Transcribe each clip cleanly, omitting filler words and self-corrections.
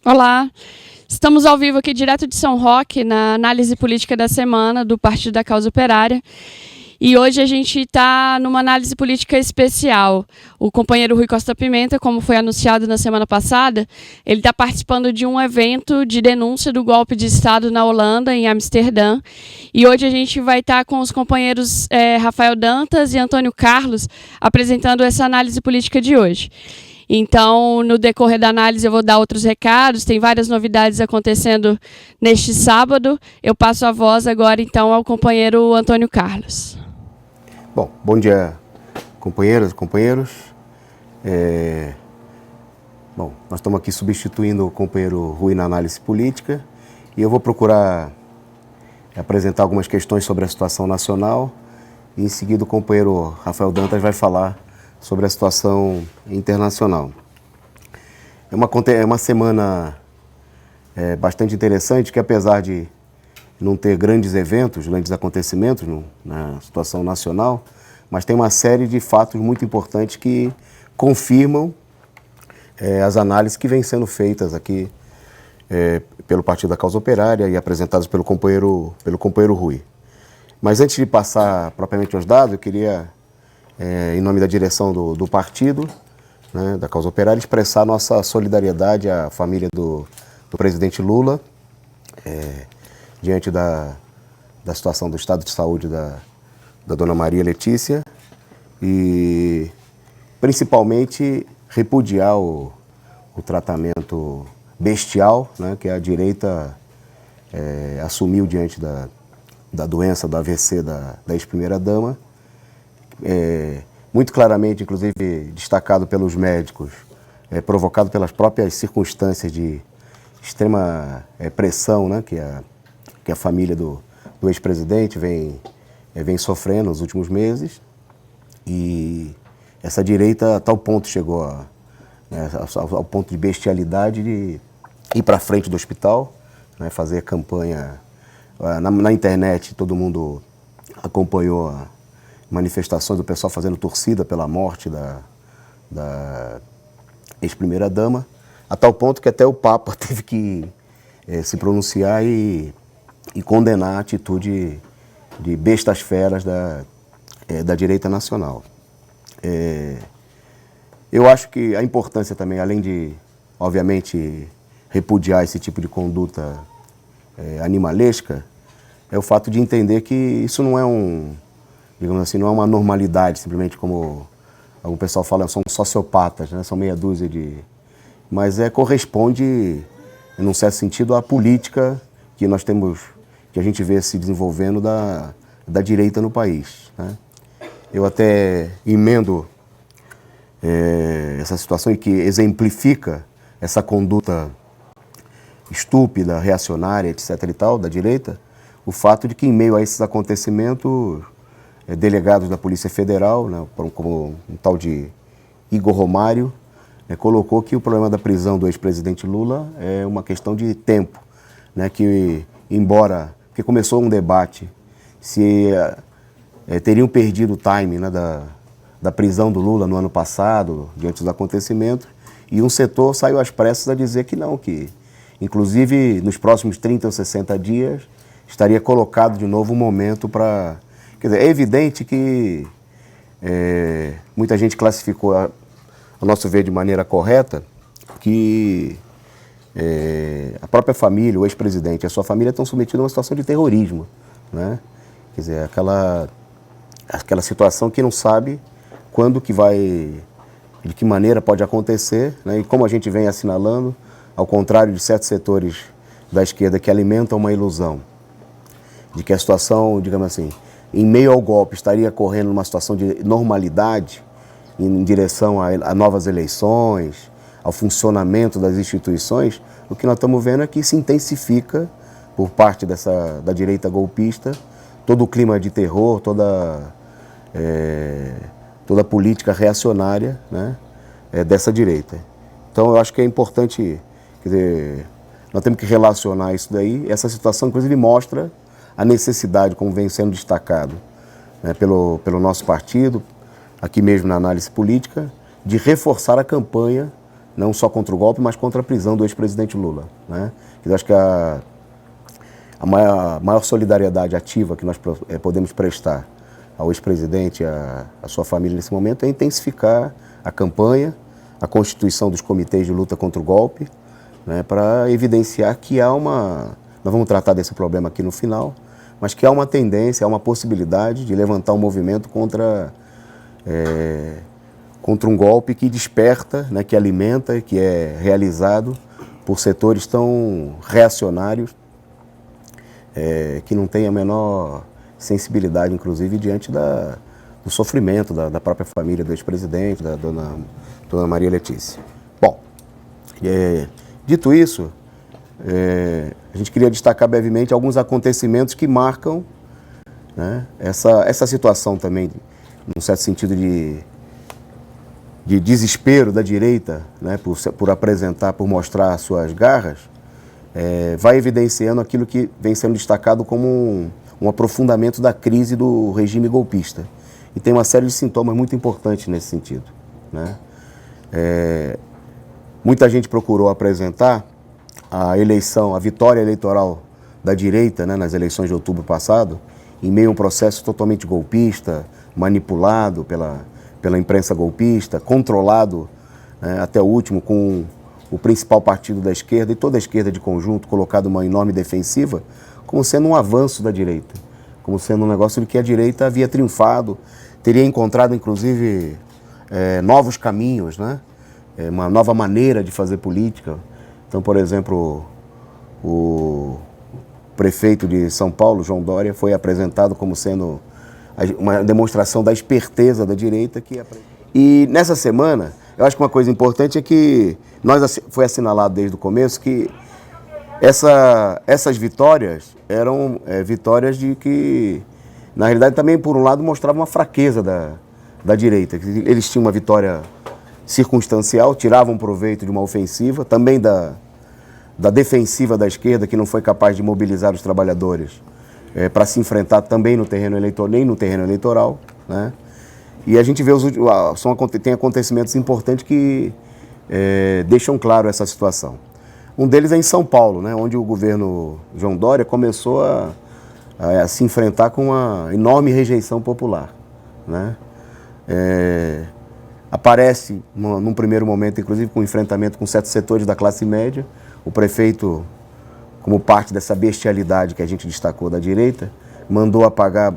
Olá, estamos ao vivo aqui direto de São Roque, na análise política da semana do Partido da Causa Operária. E hoje a gente está numa análise política especial. O companheiro Rui Costa Pimenta, como foi anunciado na semana passada, ele está participando de um evento de denúncia do golpe de Estado na Holanda, em Amsterdã. E hoje a gente vai estar com os companheiros Rafael Dantas e Antônio Carlos apresentando essa análise política de hoje. Então, no decorrer da análise, eu vou dar outros recados. Tem várias novidades acontecendo neste sábado. Eu passo a voz agora, então, ao companheiro Antônio Carlos. Bom dia, companheiras e companheiros. Nós estamos aqui substituindo o companheiro Rui na análise política e eu vou procurar apresentar algumas questões sobre a situação nacional e, em seguida, o companheiro Rafael Dantas vai falar sobre a situação internacional. É uma semana bastante interessante, que apesar de não ter grandes eventos, grandes acontecimentos na situação nacional, mas tem uma série de fatos muito importantes que confirmam as análises que vêm sendo feitas aqui pelo Partido da Causa Operária e apresentadas pelo companheiro Rui. Mas antes de passar propriamente aos dados, eu queria, em nome da direção do partido, né, da Causa Operária, expressar nossa solidariedade à família do presidente Lula, diante da situação do estado de saúde da dona Maria Letícia e, principalmente, repudiar o tratamento bestial, né, que a direita assumiu diante da doença do AVC da ex-primeira-dama. Muito claramente, inclusive destacado pelos médicos, provocado pelas próprias circunstâncias de extrema pressão, né, que a família do ex-presidente vem sofrendo nos últimos meses. E essa direita a tal ponto chegou ao ponto de bestialidade de ir para frente do hospital, né, fazer campanha na internet. Todo mundo acompanhou manifestações do pessoal fazendo torcida pela morte da ex-primeira-dama, a tal ponto que até o Papa teve que se pronunciar e condenar a atitude de bestas feras da direita nacional. Eu acho que a importância também, além de, obviamente, repudiar esse tipo de conduta animalesca, é o fato de entender que isso não é digamos assim, não é uma normalidade, simplesmente como algum pessoal fala, são sociopatas, né? São meia dúzia mas corresponde, num certo sentido, à política que nós temos, que a gente vê se desenvolvendo da direita no país, né? Eu até emendo essa situação e que exemplifica essa conduta estúpida, reacionária, etc. e tal, da direita, o fato de que, em meio a esses acontecimentos, delegados da Polícia Federal, né, como um tal de Igor Romário, colocou que o problema da prisão do ex-presidente Lula é uma questão de tempo, né, que começou um debate se teriam perdido o time, né, da prisão do Lula no ano passado, diante dos acontecimentos, e um setor saiu às pressas a dizer que não, que inclusive nos próximos 30 ou 60 dias estaria colocado de novo um momento para... Quer dizer, é evidente que muita gente classificou, a nosso ver, de maneira correta, que a própria família, o ex-presidente e a sua família estão submetidos a uma situação de terrorismo, né? Quer dizer, aquela situação que não sabe quando que vai, de que maneira pode acontecer, né? E como a gente vem assinalando, ao contrário de certos setores da esquerda que alimentam uma ilusão de que a situação, digamos assim, em meio ao golpe, estaria correndo uma situação de normalidade em direção a novas eleições, ao funcionamento das instituições, o que nós estamos vendo é que se intensifica, por parte da direita golpista, todo o clima de terror, toda a política reacionária, né, dessa direita. Então, eu acho que é importante, quer dizer, nós temos que relacionar isso daí. Essa situação, inclusive, mostra a necessidade, como vem sendo destacado, né, pelo nosso partido, aqui mesmo na análise política, de reforçar a campanha, não só contra o golpe, mas contra a prisão do ex-presidente Lula, né? Eu acho que a maior solidariedade ativa que nós podemos prestar ao ex-presidente e à sua família nesse momento é intensificar a campanha, a constituição dos comitês de luta contra o golpe, né, para evidenciar que há uma... Nós vamos tratar desse problema aqui no final, mas que há uma tendência, há uma possibilidade de levantar um movimento contra um golpe que desperta, né, que alimenta, que é realizado por setores tão reacionários, que não têm a menor sensibilidade, inclusive, diante do sofrimento da própria família do ex-presidente, da dona Maria Letícia. Bom, dito isso, a gente queria destacar brevemente alguns acontecimentos que marcam, né, essa situação também, num certo sentido de desespero da direita, né, por apresentar, por mostrar suas garras, vai evidenciando aquilo que vem sendo destacado como um aprofundamento da crise do regime golpista. E tem uma série de sintomas muito importantes nesse sentido, né? Muita gente procurou apresentar a vitória eleitoral da direita, né, nas eleições de outubro passado, em meio a um processo totalmente golpista, manipulado pela imprensa golpista, controlado, né, até o último com o principal partido da esquerda e toda a esquerda de conjunto colocado uma enorme defensiva, como sendo um avanço da direita, como sendo um negócio de que a direita havia triunfado, teria encontrado, inclusive, novos caminhos, né? Uma nova maneira de fazer política. Então, por exemplo, o prefeito de São Paulo, João Dória, foi apresentado como sendo uma demonstração da esperteza da direita. E nessa semana, eu acho que uma coisa importante é que foi assinalado desde o começo que essas vitórias eram vitórias de que, na realidade, também, por um lado, mostravam uma fraqueza da direita. Eles tinham uma vitória circunstancial, tiravam proveito de uma ofensiva, também da defensiva da esquerda, que não foi capaz de mobilizar os trabalhadores para se enfrentar também no terreno eleitoral, nem no terreno eleitoral, né? E a gente vê tem acontecimentos importantes que deixam claro essa situação. Um deles é em São Paulo, né, onde o governo João Dória começou a se enfrentar com uma enorme rejeição popular, né? Aparece, num primeiro momento, inclusive, com enfrentamento com certos setores da classe média. O prefeito, como parte dessa bestialidade que a gente destacou da direita, mandou apagar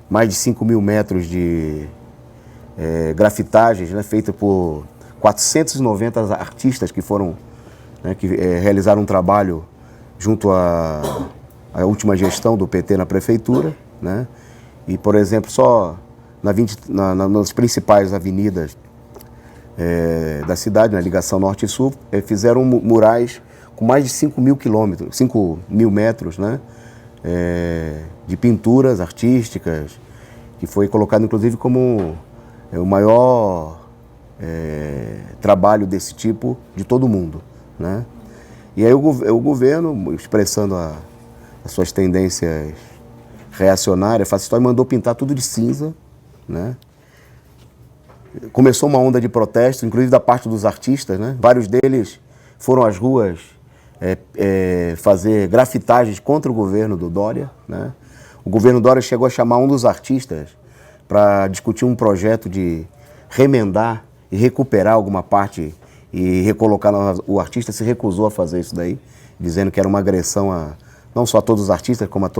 mais de 5.000 metros de grafitagens, né, feita por 490 artistas que foram, né, que realizaram um trabalho junto à última gestão do PT na prefeitura, né? E, por exemplo, só nas principais avenidas da cidade, na ligação norte e sul, fizeram murais com mais de 5.000 metros, né, de pinturas artísticas, que foi colocado, inclusive, como o maior trabalho desse tipo de todo mundo, né? E aí o governo, expressando as suas tendências reacionárias, fascistas, mandou pintar tudo de cinza, né? Começou uma onda de protesto, inclusive da parte dos artistas, né? Vários deles foram às ruas fazer grafitagens contra o governo do Dória, né? O governo Dória chegou a chamar um dos artistas para discutir um projeto de remendar e recuperar alguma parte e recolocar. O artista se recusou a fazer isso daí, dizendo que era uma agressão não só a todos os artistas, como a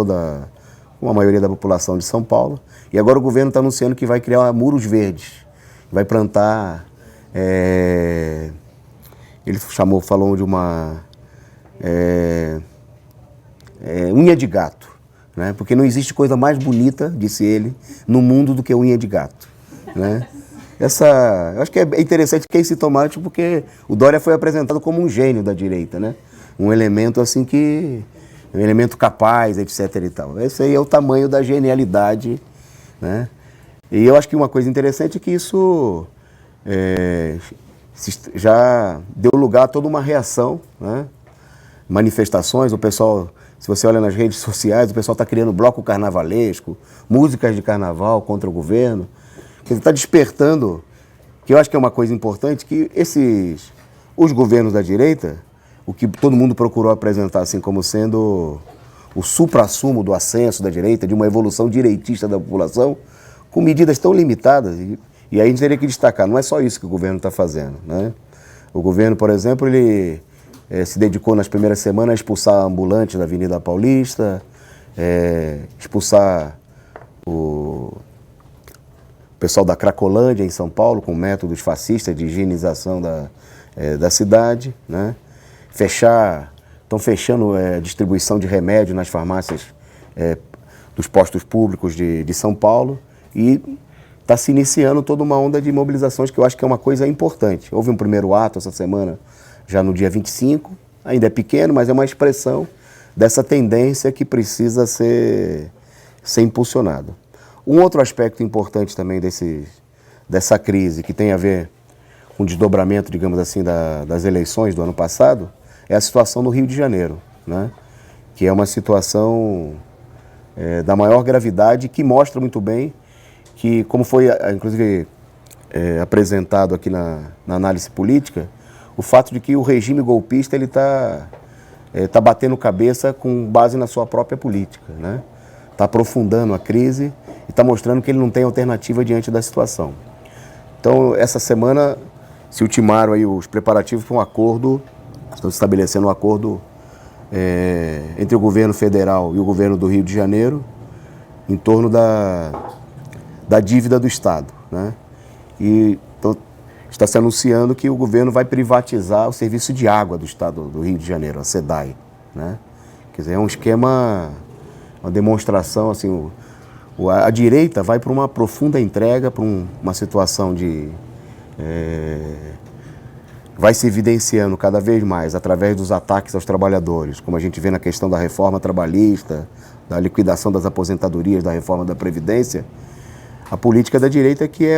maioria da população de São Paulo. E agora o governo está anunciando que vai criar muros verdes, vai plantar, ele falou de uma unha de gato, né? Porque não existe coisa mais bonita, disse ele, no mundo do que unha de gato, né? Eu acho que é interessante que é sintomático, porque o Dória foi apresentado como um gênio da direita, né? Um elemento assim um elemento capaz, etc. e tal. Esse aí é o tamanho da genialidade, né? E eu acho que uma coisa interessante é que isso já deu lugar a toda uma reação, né? Manifestações, o pessoal, se você olha nas redes sociais, o pessoal está criando bloco carnavalesco, músicas de carnaval contra o governo. Ele está despertando, que eu acho que é uma coisa importante, que Os governos da direita, o que todo mundo procurou apresentar assim como sendo o suprassumo do ascenso da direita, de uma evolução direitista da população, com medidas tão limitadas. E aí a gente teria que destacar, não é só isso que o governo está fazendo, né? O governo, por exemplo, ele se dedicou nas primeiras semanas a expulsar ambulantes da Avenida Paulista, expulsar o pessoal da Cracolândia em São Paulo, com métodos fascistas de higienização da cidade, né? Estão fechando a distribuição de remédio nas farmácias dos postos públicos de São Paulo, e está se iniciando toda uma onda de mobilizações que eu acho que é uma coisa importante. Houve um primeiro ato essa semana, já no dia 25, ainda é pequeno, mas é uma expressão dessa tendência que precisa ser impulsionada. Um outro aspecto importante também dessa crise, que tem a ver com o desdobramento, digamos assim, das eleições do ano passado, é a situação no Rio de Janeiro, né? Que é uma situação da maior gravidade, que mostra muito bem que, como foi inclusive apresentado aqui na análise política, o fato de que o regime golpista está batendo cabeça com base na sua própria política, né? Está aprofundando a crise e está mostrando que ele não tem alternativa diante da situação. Então, essa semana se ultimaram aí os preparativos para um acordo, estão estabelecendo um acordo entre o governo federal e o governo do Rio de Janeiro em torno da dívida do Estado, né? E então, está se anunciando que o governo vai privatizar o serviço de água do Estado do Rio de Janeiro, a SEDAI, né? Quer dizer, é um esquema, uma demonstração, assim, a direita vai para uma profunda entrega, para uma situação vai se evidenciando cada vez mais através dos ataques aos trabalhadores, como a gente vê na questão da reforma trabalhista, da liquidação das aposentadorias, da reforma da Previdência. A política da direita que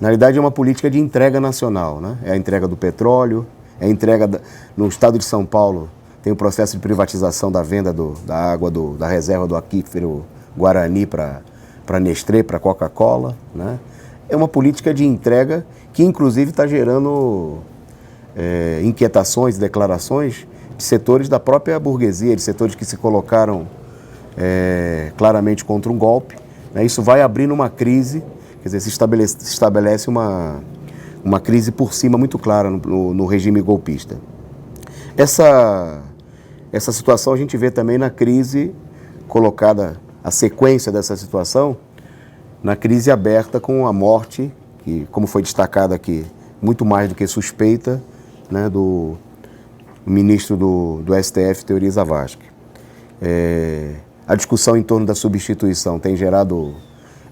na realidade é uma política de entrega nacional, né? É a entrega do petróleo, é a entrega no estado de São Paulo, tem o processo de privatização da venda da água da reserva do aquífero Guarani para Nestlé, para Coca-Cola, né? É uma política de entrega que inclusive está gerando inquietações, declarações de setores da própria burguesia, de setores que se colocaram claramente contra um golpe, né? Isso vai abrindo uma crise, quer dizer, se estabelece uma crise por cima muito clara no regime golpista. Essa situação a gente vê também na crise colocada, a sequência dessa situação, na crise aberta com a morte, que, como foi destacado aqui, muito mais do que suspeita, né, do ministro do STF, Teori Zavascki. A discussão em torno da substituição tem gerado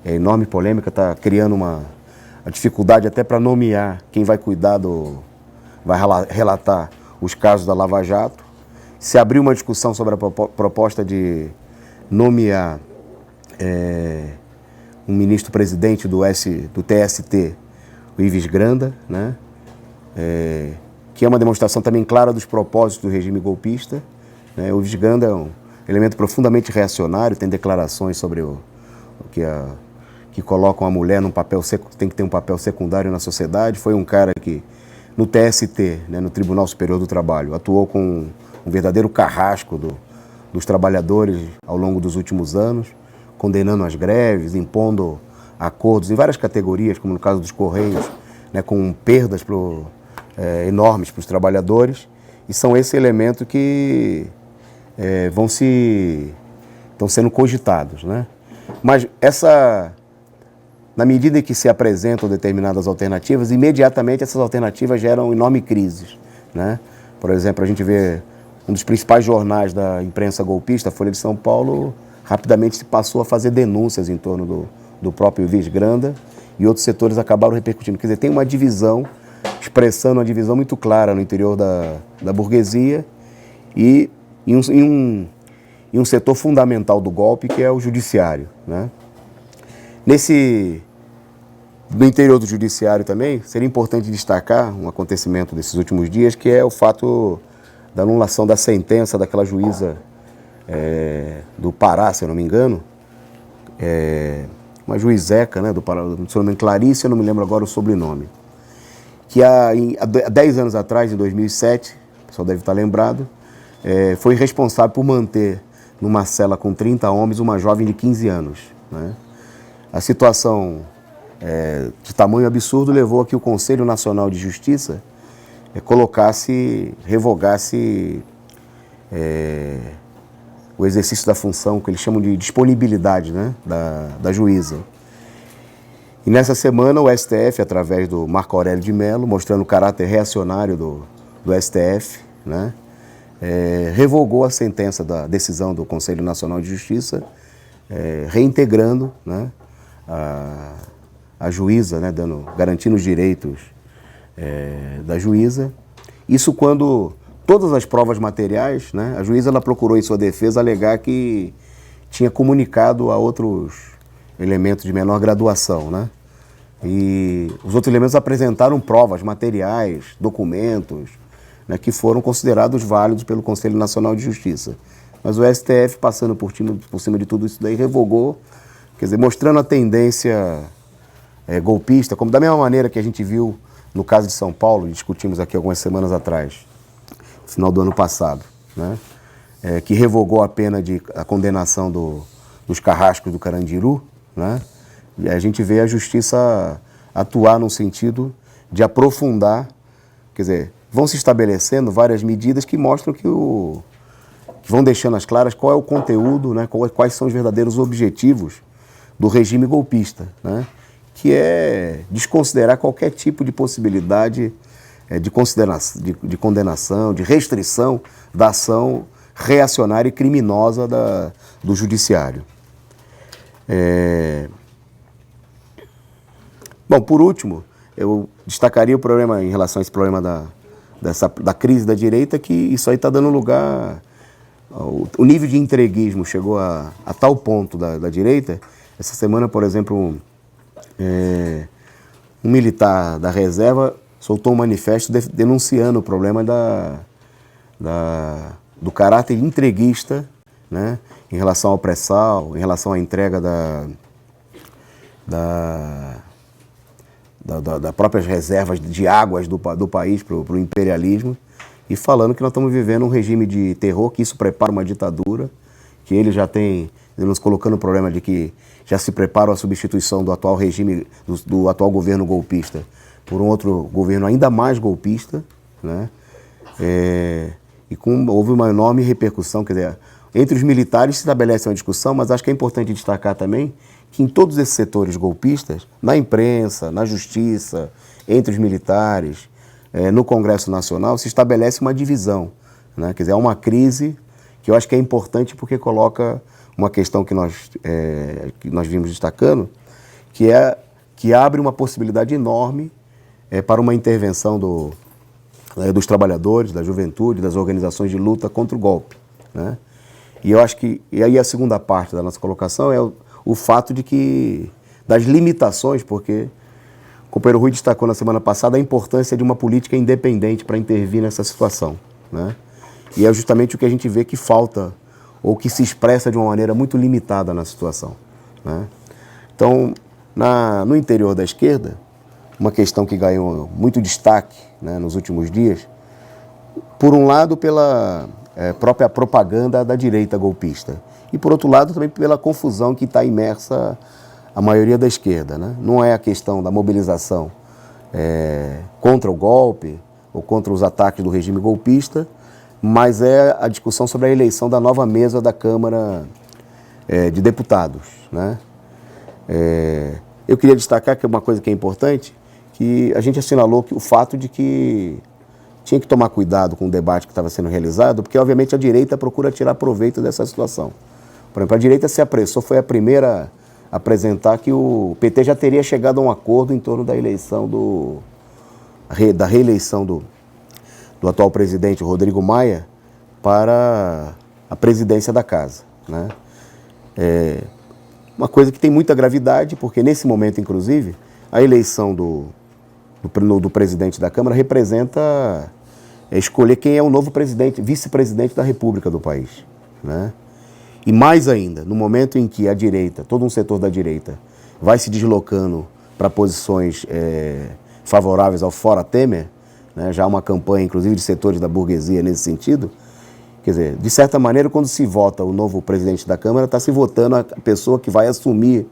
enorme polêmica, está criando uma dificuldade até para nomear quem vai cuidar vai relatar os casos da Lava Jato. Se abriu uma discussão sobre a proposta de nomear um ministro-presidente do TST, o Ives Granda, né? Que é uma demonstração também clara dos propósitos do regime golpista, né? O Ives Granda é um elemento profundamente reacionário, tem declarações sobre que colocam a mulher tem que ter um papel secundário na sociedade. Foi um cara que, no TST, né, no Tribunal Superior do Trabalho, atuou com um verdadeiro carrasco dos trabalhadores ao longo dos últimos anos, condenando as greves, impondo acordos em várias categorias, como no caso dos Correios, né, com perdas enormes para os trabalhadores, e são esses elementos que estão sendo cogitados, né? Mas na medida em que se apresentam determinadas alternativas, imediatamente essas alternativas geram enormes crises, né? Por exemplo, a gente vê um dos principais jornais da imprensa golpista, a Folha de São Paulo, rapidamente se passou a fazer denúncias em torno do próprio Ives Granda, e outros setores acabaram repercutindo. Quer dizer, tem uma divisão, expressando uma divisão muito clara no interior da burguesia e em um setor fundamental do golpe, que é o judiciário, né? No interior do judiciário também, seria importante destacar um acontecimento desses últimos dias, que é o fato da anulação da sentença daquela juíza do Pará, se eu não me engano, uma juizeca, né, do Pará, se eu não me engano, Clarice, eu não me lembro agora o sobrenome, que há 10 anos atrás, em 2007, o pessoal deve estar lembrado, foi responsável por manter numa cela com 30 homens uma jovem de 15 anos. Né? A situação de tamanho absurdo levou a que o Conselho Nacional de Justiça revogasse o exercício da função, que eles chamam de disponibilidade, né, da juíza. E nessa semana o STF, através do Marco Aurélio de Mello, mostrando o caráter reacionário do STF, né, revogou a sentença da decisão do Conselho Nacional de Justiça, reintegrando, né, a juíza, né, garantindo os direitos da juíza. Isso quando todas as provas materiais, né, a juíza ela procurou em sua defesa alegar que tinha comunicado a outros elementos de menor graduação, né? E os outros elementos apresentaram provas materiais, documentos, né, que foram considerados válidos pelo Conselho Nacional de Justiça. Mas o STF, passando por cima de tudo isso daí, revogou, quer dizer, mostrando a tendência golpista, como da mesma maneira que a gente viu no caso de São Paulo, discutimos aqui algumas semanas atrás, no final do ano passado, né, que revogou a pena a condenação dos carrascos do Carandiru, né, e a gente vê a justiça atuar no sentido de aprofundar, quer dizer, vão se estabelecendo várias medidas que mostram que vão deixando as claras qual é o conteúdo, né, quais são os verdadeiros objetivos do regime golpista, né, que é desconsiderar qualquer tipo de possibilidade de condenação, de restrição da ação reacionária e criminosa do judiciário. Bom, por último, eu destacaria o problema em relação a esse problema da crise da direita, que isso aí está dando lugar. O nível de entreguismo chegou a tal ponto da direita. Essa semana, por exemplo, um militar da reserva soltou um manifesto denunciando o problema do caráter entreguista, né, em relação ao pré-sal, em relação à entrega das próprias reservas de águas do país para o imperialismo, e falando que nós estamos vivendo um regime de terror, que isso prepara uma ditadura, que ele já tem, nos colocando o problema de que já se prepara a substituição do atual regime, do atual governo golpista, por um outro governo ainda mais golpista, né? Houve uma enorme repercussão, quer dizer, entre os militares se estabelece uma discussão, mas acho que é importante destacar também que em todos esses setores golpistas, na imprensa, na justiça, entre os militares, no Congresso Nacional, se estabelece uma divisão, né? Quer dizer, há uma crise que eu acho que é importante porque coloca uma questão que nós vimos destacando, que abre uma possibilidade enorme para uma intervenção dos trabalhadores, da juventude, das organizações de luta contra o golpe, né? E eu acho que, e aí a segunda parte da nossa colocação é o fato das limitações, porque o companheiro Rui destacou na semana passada a importância de uma política independente para intervir nessa situação, né? E é justamente o que a gente vê que falta, ou que se expressa de uma maneira muito limitada na situação, né? Então, no interior da esquerda, uma questão que ganhou muito destaque, né, nos últimos dias, por um lado pela própria propaganda da direita golpista, e por outro lado também pela confusão que está imersa a maioria da esquerda, né? Não é a questão da mobilização contra o golpe ou contra os ataques do regime golpista, mas é a discussão sobre a eleição da nova mesa da Câmara de Deputados, né? Eu queria destacar que uma coisa que é importante, que a gente assinalou que o fato de que tinha que tomar cuidado com o debate que estava sendo realizado, porque obviamente a direita procura tirar proveito dessa situação. Por exemplo, a direita se apressou, foi a primeira a apresentar que o PT já teria chegado a um acordo em torno da eleição da reeleição do atual presidente, Rodrigo Maia, para a presidência da casa, né? Uma coisa que tem muita gravidade, porque nesse momento, inclusive, a eleição do presidente da Câmara representa escolher quem é o novo presidente, vice-presidente da República do país, né? E mais ainda, no momento em que a direita, todo um setor da direita, vai se deslocando para posições favoráveis ao Fora Temer, né? Já há uma campanha, inclusive, de setores da burguesia nesse sentido. Quer dizer, de certa maneira, quando se vota o novo presidente da Câmara, está se votando a pessoa que vai assumir,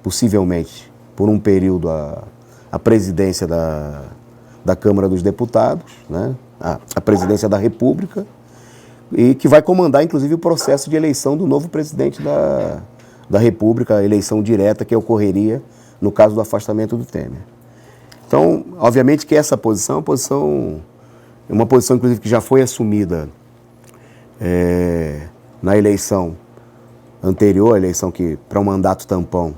possivelmente, por um período, a presidência da Câmara dos Deputados, né? A presidência da República, e que vai comandar, inclusive, o processo de eleição do novo presidente da República, a eleição direta que ocorreria no caso do afastamento do Temer. Então, obviamente que essa posição é uma posição, inclusive, que já foi assumida na eleição anterior, a eleição para um mandato tampão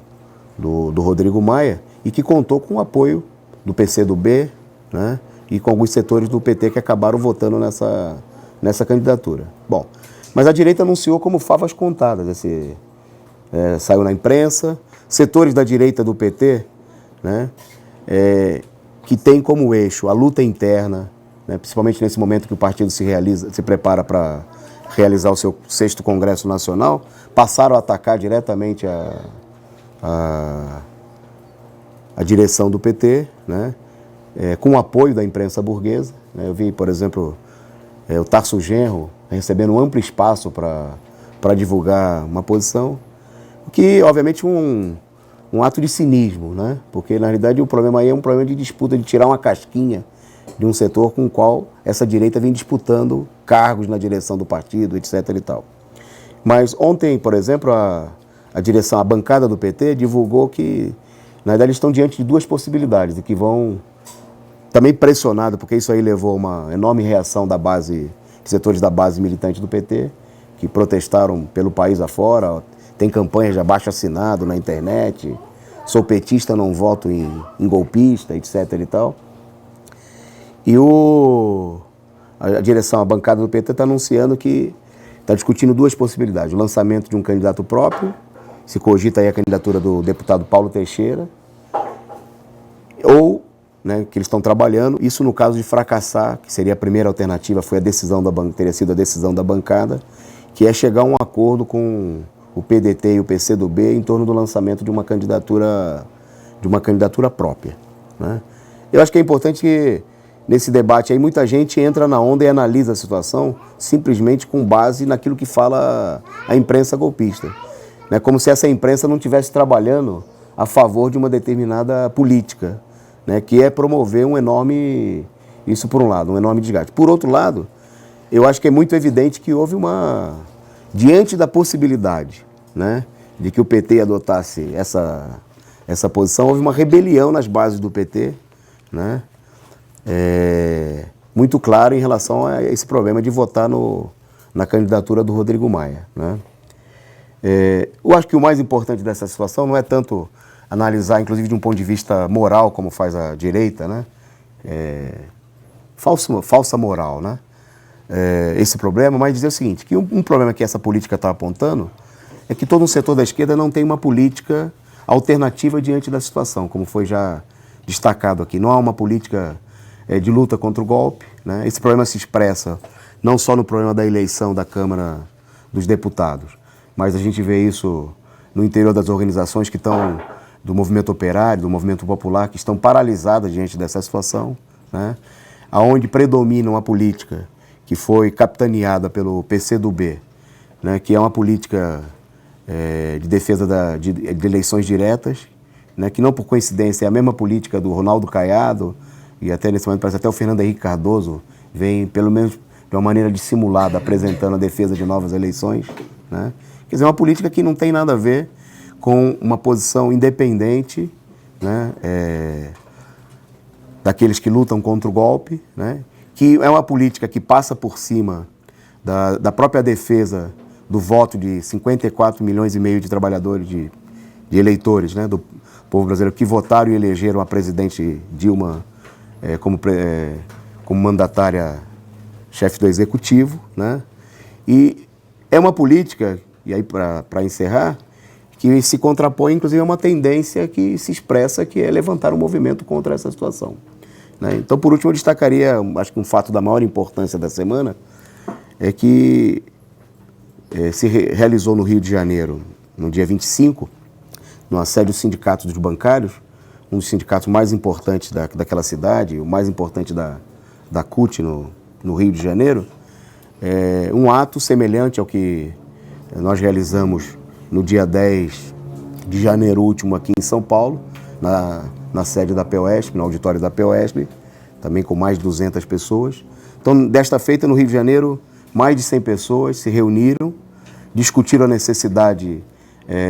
do Rodrigo Maia, e que contou com o apoio do PCdoB, né, e com alguns setores do PT que acabaram votando nessa candidatura. Bom, mas a direita anunciou como favas contadas, saiu na imprensa, setores da direita do PT, né, que tem como eixo a luta interna, né, principalmente nesse momento que o partido se prepara para realizar o seu 6º Congresso Nacional, passaram a atacar diretamente a direção do PT, né, com o apoio da imprensa burguesa. Né. Eu vi, por exemplo, o Tarso Genro recebendo um amplo espaço para divulgar uma posição, que, obviamente, um ato de cinismo, né? Porque, na realidade, o problema aí é um problema de disputa, de tirar uma casquinha de um setor com o qual essa direita vem disputando cargos na direção do partido, etc. e tal. Mas ontem, por exemplo, a bancada do PT divulgou que, na verdade, eles estão diante de duas possibilidades, e que vão também pressionado, porque isso aí levou a uma enorme reação da base, de setores da base militante do PT, que protestaram pelo país afora. Tem campanhas de abaixo-assinado na internet, sou petista, não voto em golpista, etc. e tal. E a bancada do PT está anunciando que está discutindo duas possibilidades: o lançamento de um candidato próprio, se cogita aí a candidatura do deputado Paulo Teixeira, ou, né, que eles estão trabalhando, isso no caso de fracassar, que seria a primeira alternativa, teria sido a decisão da bancada, que é chegar a um acordo com o PDT e o PCdoB em torno do lançamento de uma candidatura própria, né? Eu acho que é importante que nesse debate aí muita gente entra na onda e analisa a situação simplesmente com base naquilo que fala a imprensa golpista, né? Como se essa imprensa não estivesse trabalhando a favor de uma determinada política, né? Que é promover isso por um lado, um enorme desgaste. Por outro lado, eu acho que é muito evidente que houve diante da possibilidade, né, de que o PT adotasse essa posição, houve uma rebelião nas bases do PT, né, muito claro em relação a esse problema de votar na candidatura do Rodrigo Maia, né. Eu acho que o mais importante dessa situação não é tanto analisar, inclusive de um ponto de vista moral, como faz a direita, né, falsa moral, né, esse problema, mas dizer o seguinte, que um problema que essa política está apontando é que todo um setor da esquerda não tem uma política alternativa diante da situação, como foi já destacado aqui. Não há uma política de luta contra o golpe, né? Esse problema se expressa não só no problema da eleição da Câmara dos Deputados, mas a gente vê isso no interior das organizações que estão, do movimento operário, do movimento popular, que estão paralisadas diante dessa situação, né? Onde predomina uma política que foi capitaneada pelo PCdoB, né? Que é uma política de defesa de eleições diretas, né, que não por coincidência é a mesma política do Ronaldo Caiado, e até nesse momento parece até o Fernando Henrique Cardoso vem, pelo menos de uma maneira dissimulada, apresentando a defesa de novas eleições, né? Quer dizer, uma política que não tem nada a ver com uma posição independente, né, daqueles que lutam contra o golpe, né, que é uma política que passa por cima da própria defesa do voto de 54 milhões e meio de trabalhadores, de eleitores, né, do povo brasileiro, que votaram e elegeram a presidente Dilma como mandatária chefe do executivo, né? E é uma política, e aí para encerrar, que se contrapõe inclusive a uma tendência que se expressa, que é levantar um movimento contra essa situação, né? Então, por último, eu destacaria, acho que um fato da maior importância da semana, é que se realizou no Rio de Janeiro, no dia 25, na sede do Sindicato dos Bancários, um dos sindicatos mais importantes daquela cidade, o mais importante da CUT no Rio de Janeiro, um ato semelhante ao que nós realizamos no dia 10 de janeiro último aqui em São Paulo, na sede da POESP, no auditório da POESP, também com mais de 200 pessoas. Então, desta feita, no Rio de Janeiro, mais de 100 pessoas se reuniram, discutiram a necessidade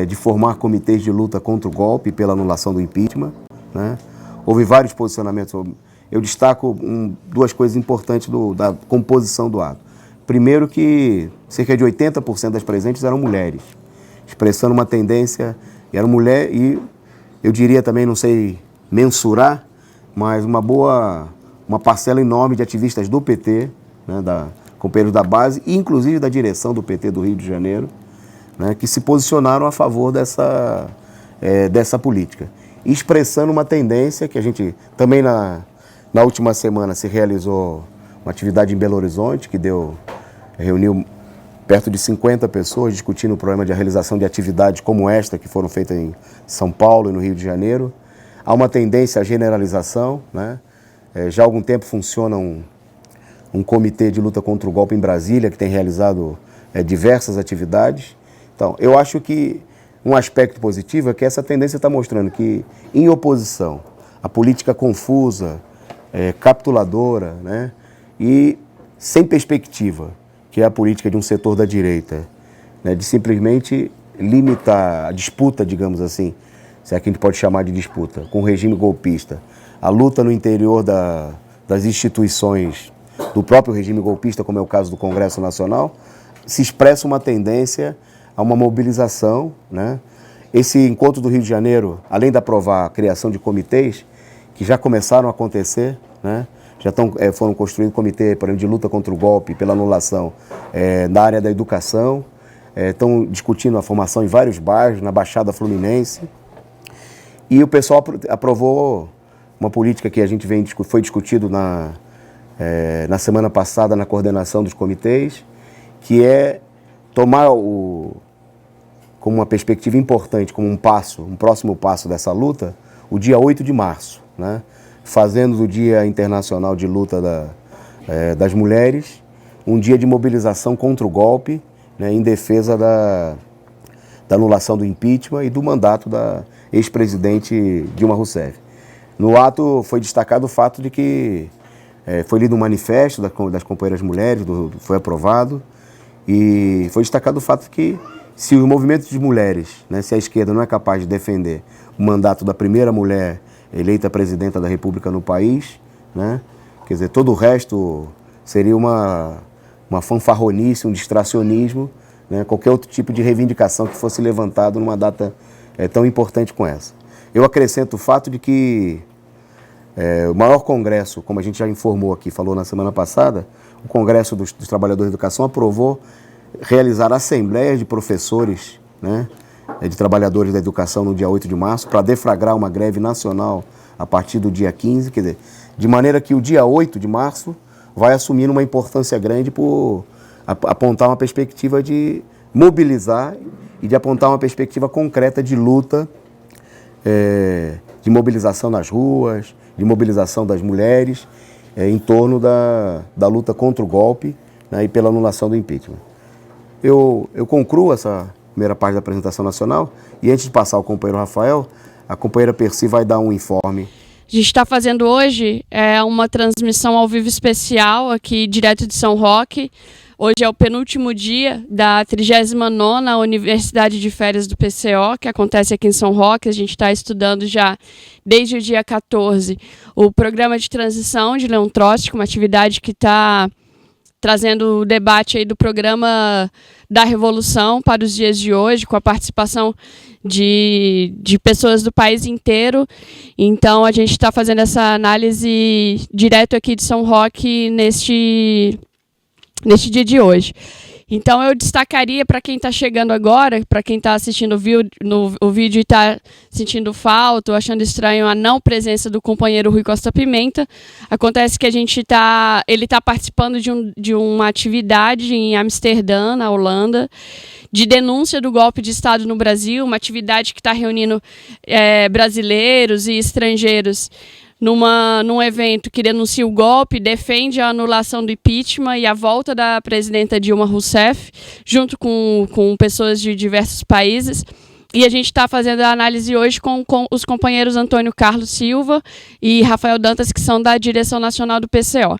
de formar comitês de luta contra o golpe e pela anulação do impeachment, né? Houve vários posicionamentos. Eu destaco duas coisas importantes da composição do ato. Primeiro, que cerca de 80% das presentes eram mulheres, expressando uma tendência, eram mulher e eu diria também, não sei mensurar, mas uma parcela enorme de ativistas do PT, né, companheiros da base e inclusive da direção do PT do Rio de Janeiro, né, que se posicionaram a favor dessa política, expressando uma tendência que a gente também na última semana se realizou uma atividade em Belo Horizonte que reuniu perto de 50 pessoas discutindo o problema de realização de atividades como esta que foram feitas em São Paulo e no Rio de Janeiro. Há uma tendência à generalização, né? Já há algum tempo funciona um comitê de luta contra o golpe em Brasília que tem realizado diversas atividades. Então, eu acho que um aspecto positivo é que essa tendência está mostrando que, em oposição à política confusa, capituladora, né, e sem perspectiva, que é a política de um setor da direita, né, de simplesmente limitar a disputa, digamos assim, se é que a gente pode chamar de disputa, com o regime golpista, a luta no interior das instituições do próprio regime golpista, como é o caso do Congresso Nacional, se expressa uma tendência a uma mobilização, né? Esse encontro do Rio de Janeiro, além de aprovar a criação de comitês, que já começaram a acontecer, né? Foram construídos comitês, por exemplo, de luta contra o golpe, pela anulação na área da educação, estão discutindo a formação em vários bairros, na Baixada Fluminense, e o pessoal aprovou uma política que foi discutido na semana passada na coordenação dos comitês, que é tomar como uma perspectiva importante, como um próximo passo dessa luta, o dia 8 de março, né? Fazendo do Dia Internacional de Luta das Mulheres um dia de mobilização contra o golpe, né, em defesa da anulação do impeachment e do mandato da ex-presidente Dilma Rousseff. No ato foi destacado o fato de que foi lido um manifesto das companheiras mulheres, foi aprovado, e foi destacado o fato de que se os movimentos de mulheres, né, se a esquerda não é capaz de defender o mandato da primeira mulher eleita presidenta da República no país, né, quer dizer, todo o resto seria uma fanfarronice, um distracionismo, né, qualquer outro tipo de reivindicação que fosse levantado numa data tão importante como essa. Eu acrescento o fato de que o maior congresso, como a gente já informou aqui, falou na semana passada, o Congresso dos Trabalhadores da Educação aprovou realizar assembleias de professores, né, de trabalhadores da educação no dia 8 de março, para deflagrar uma greve nacional a partir do dia 15, quer dizer, de maneira que o dia 8 de março vai assumir uma importância grande por apontar uma perspectiva de mobilizar e de apontar uma perspectiva concreta de luta, de mobilização nas ruas, de mobilização das mulheres, em torno da luta contra o golpe, né, e pela anulação do impeachment. Eu concluo essa primeira parte da apresentação nacional e antes de passar ao companheiro Rafael, a companheira Percy vai dar um informe. A gente está fazendo hoje uma transmissão ao vivo especial aqui direto de São Roque. Hoje é o penúltimo dia da 39ª Universidade de Férias do PCO, que acontece aqui em São Roque. A gente está estudando já desde o dia 14 o programa de transição de Leon Trotsky, uma atividade que está trazendo o debate aí do programa da Revolução para os dias de hoje, com a participação de pessoas do país inteiro. Então, a gente está fazendo essa análise direto aqui de São Roque neste dia de hoje. Então eu destacaria para quem está chegando agora, para quem está assistindo o vídeo e está sentindo falta ou achando estranho a não presença do companheiro Rui Costa Pimenta, acontece que ele está participando de uma atividade em Amsterdã, na Holanda, de denúncia do golpe de Estado no Brasil, uma atividade que está reunindo brasileiros e estrangeiros num evento que denuncia o golpe, defende a anulação do impeachment e a volta da presidenta Dilma Rousseff, junto com pessoas de diversos países. E a gente está fazendo a análise hoje com os companheiros Antônio Carlos Silva e Rafael Dantas, que são da direção nacional do PCO.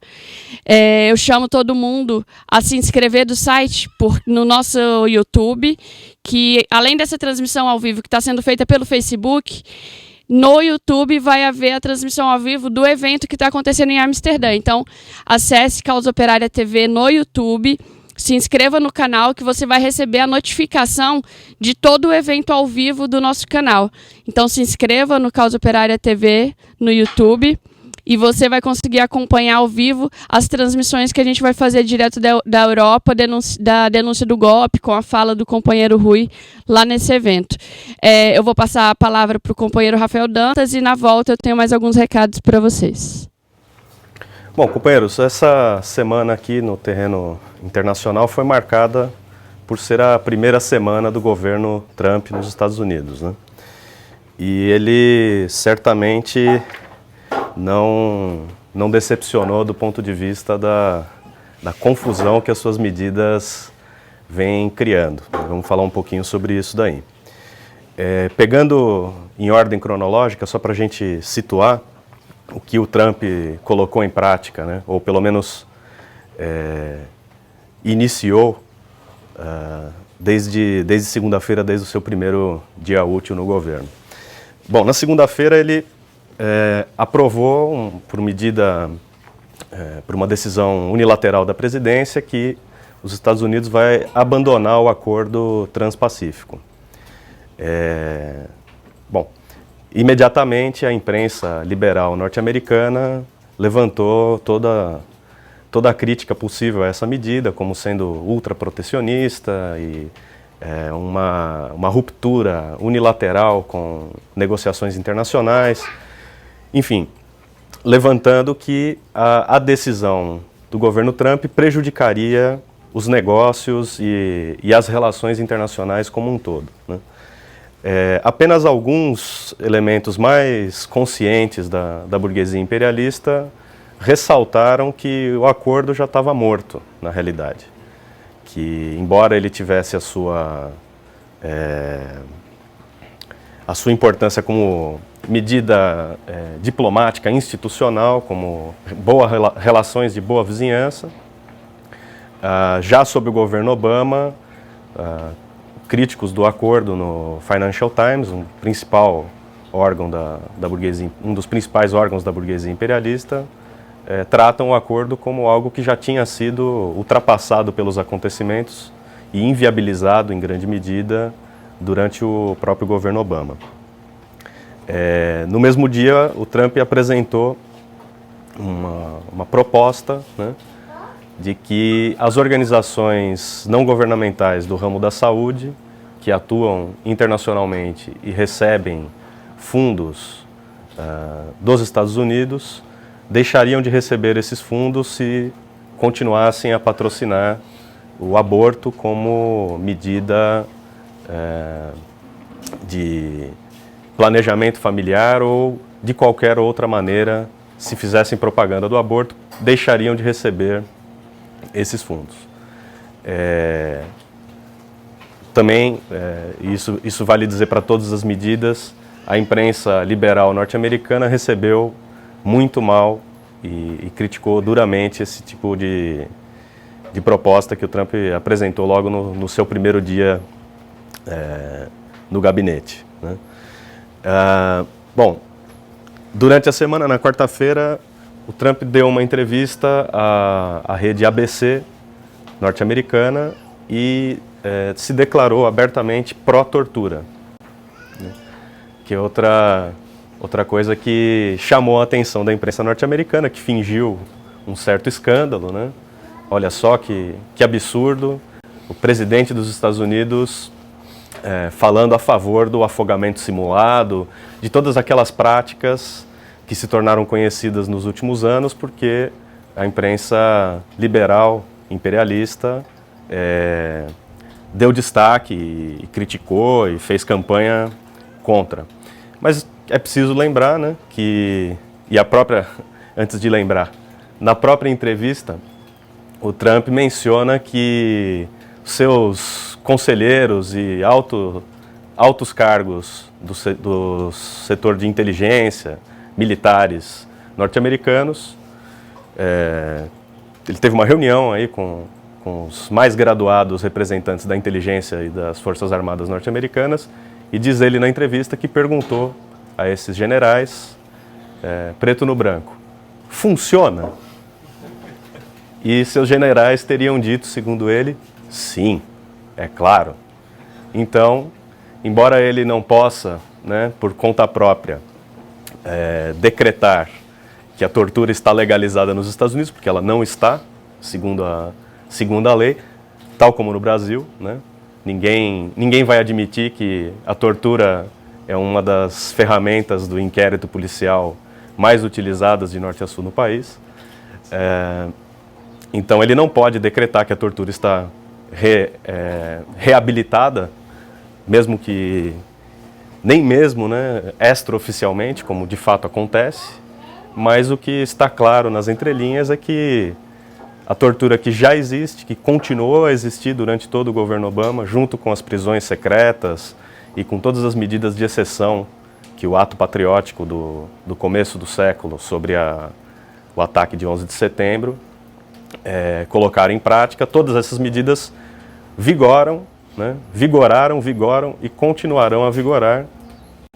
Eu chamo todo mundo a se inscrever do site no nosso YouTube, que além dessa transmissão ao vivo que está sendo feita pelo Facebook, no YouTube vai haver a transmissão ao vivo do evento que está acontecendo em Amsterdã. Então, acesse Causa Operária TV no YouTube, se inscreva no canal que você vai receber a notificação de todo o evento ao vivo do nosso canal. Então, se inscreva no Causa Operária TV no YouTube e você vai conseguir acompanhar ao vivo as transmissões que a gente vai fazer direto da Europa, da denúncia do golpe, com a fala do companheiro Rui lá nesse evento. Eu vou passar a palavra para o companheiro Rafael Dantas e na volta eu tenho mais alguns recados para vocês. Bom, companheiros, essa semana aqui no terreno internacional foi marcada por ser a primeira semana do governo Trump nos Estados Unidos, né? E ele certamente não decepcionou do ponto de vista da confusão que as suas medidas vêm criando. Vamos falar um pouquinho sobre isso daí. Pegando em ordem cronológica, só para a gente situar o que o Trump colocou em prática, né? Ou pelo menos iniciou desde segunda-feira, desde o seu primeiro dia útil no governo. Bom, na segunda-feira ele aprovou, por uma decisão unilateral da presidência, que os Estados Unidos vai abandonar o acordo transpacífico. Bom, imediatamente a imprensa liberal norte-americana levantou toda a crítica possível a essa medida, como sendo ultraprotecionista e uma ruptura unilateral com negociações internacionais. Enfim, levantando que a decisão do governo Trump prejudicaria os negócios e as relações internacionais como um todo, né? Apenas alguns elementos mais conscientes da burguesia imperialista ressaltaram que o acordo já estava morto, na realidade. Que, embora ele tivesse a sua importância como medida diplomática, institucional, como relações de boa vizinhança, já sob o governo Obama, críticos do acordo no Financial Times, um dos principais órgãos da burguesia imperialista, tratam o acordo como algo que já tinha sido ultrapassado pelos acontecimentos e inviabilizado em grande medida durante o próprio governo Obama. No mesmo dia, o Trump apresentou uma proposta, né, de que as organizações não governamentais do ramo da saúde, que atuam internacionalmente e recebem fundos dos Estados Unidos, deixariam de receber esses fundos se continuassem a patrocinar o aborto como medida de planejamento familiar ou de qualquer outra maneira, se fizessem propaganda do aborto, deixariam de receber esses fundos. Também, isso vale dizer para todas as medidas, a imprensa liberal norte-americana recebeu muito mal e criticou duramente esse tipo de proposta que o Trump apresentou logo no seu primeiro dia no gabinete, né? Bom, durante a semana, na quarta-feira, o Trump deu uma entrevista à rede ABC norte-americana e se declarou abertamente pró-tortura, né? Que é outra coisa que chamou a atenção da imprensa norte-americana, que fingiu um certo escândalo, né? Olha só que absurdo, o presidente dos Estados Unidos falando a favor do afogamento simulado, de todas aquelas práticas que se tornaram conhecidas nos últimos anos porque a imprensa liberal, imperialista, deu destaque e criticou e fez campanha contra. Mas é preciso lembrar, né, antes de lembrar, na própria entrevista, o Trump menciona que seus conselheiros e altos cargos do setor de inteligência, militares norte-americanos, ele teve uma reunião aí com os mais graduados representantes da inteligência e das Forças Armadas norte-americanas, e diz ele na entrevista que perguntou a esses generais, preto no branco, funciona? E seus generais teriam dito, segundo ele, sim, é claro. Então, embora ele não possa, né, por conta própria, decretar que a tortura está legalizada nos Estados Unidos, porque ela não está, segundo a lei, tal como no Brasil, né? Ninguém vai admitir que a tortura é uma das ferramentas do inquérito policial mais utilizadas de norte a sul no país. Então ele não pode decretar que a tortura está reabilitada, mesmo que nem mesmo, né, extraoficialmente, como de fato acontece, mas o que está claro nas entrelinhas é que a tortura que já existe, que continuou a existir durante todo o governo Obama, junto com as prisões secretas e com todas as medidas de exceção que o ato patriótico do começo do século sobre o ataque de 11 de setembro colocaram em prática, todas essas medidas vigoram e continuarão a vigorar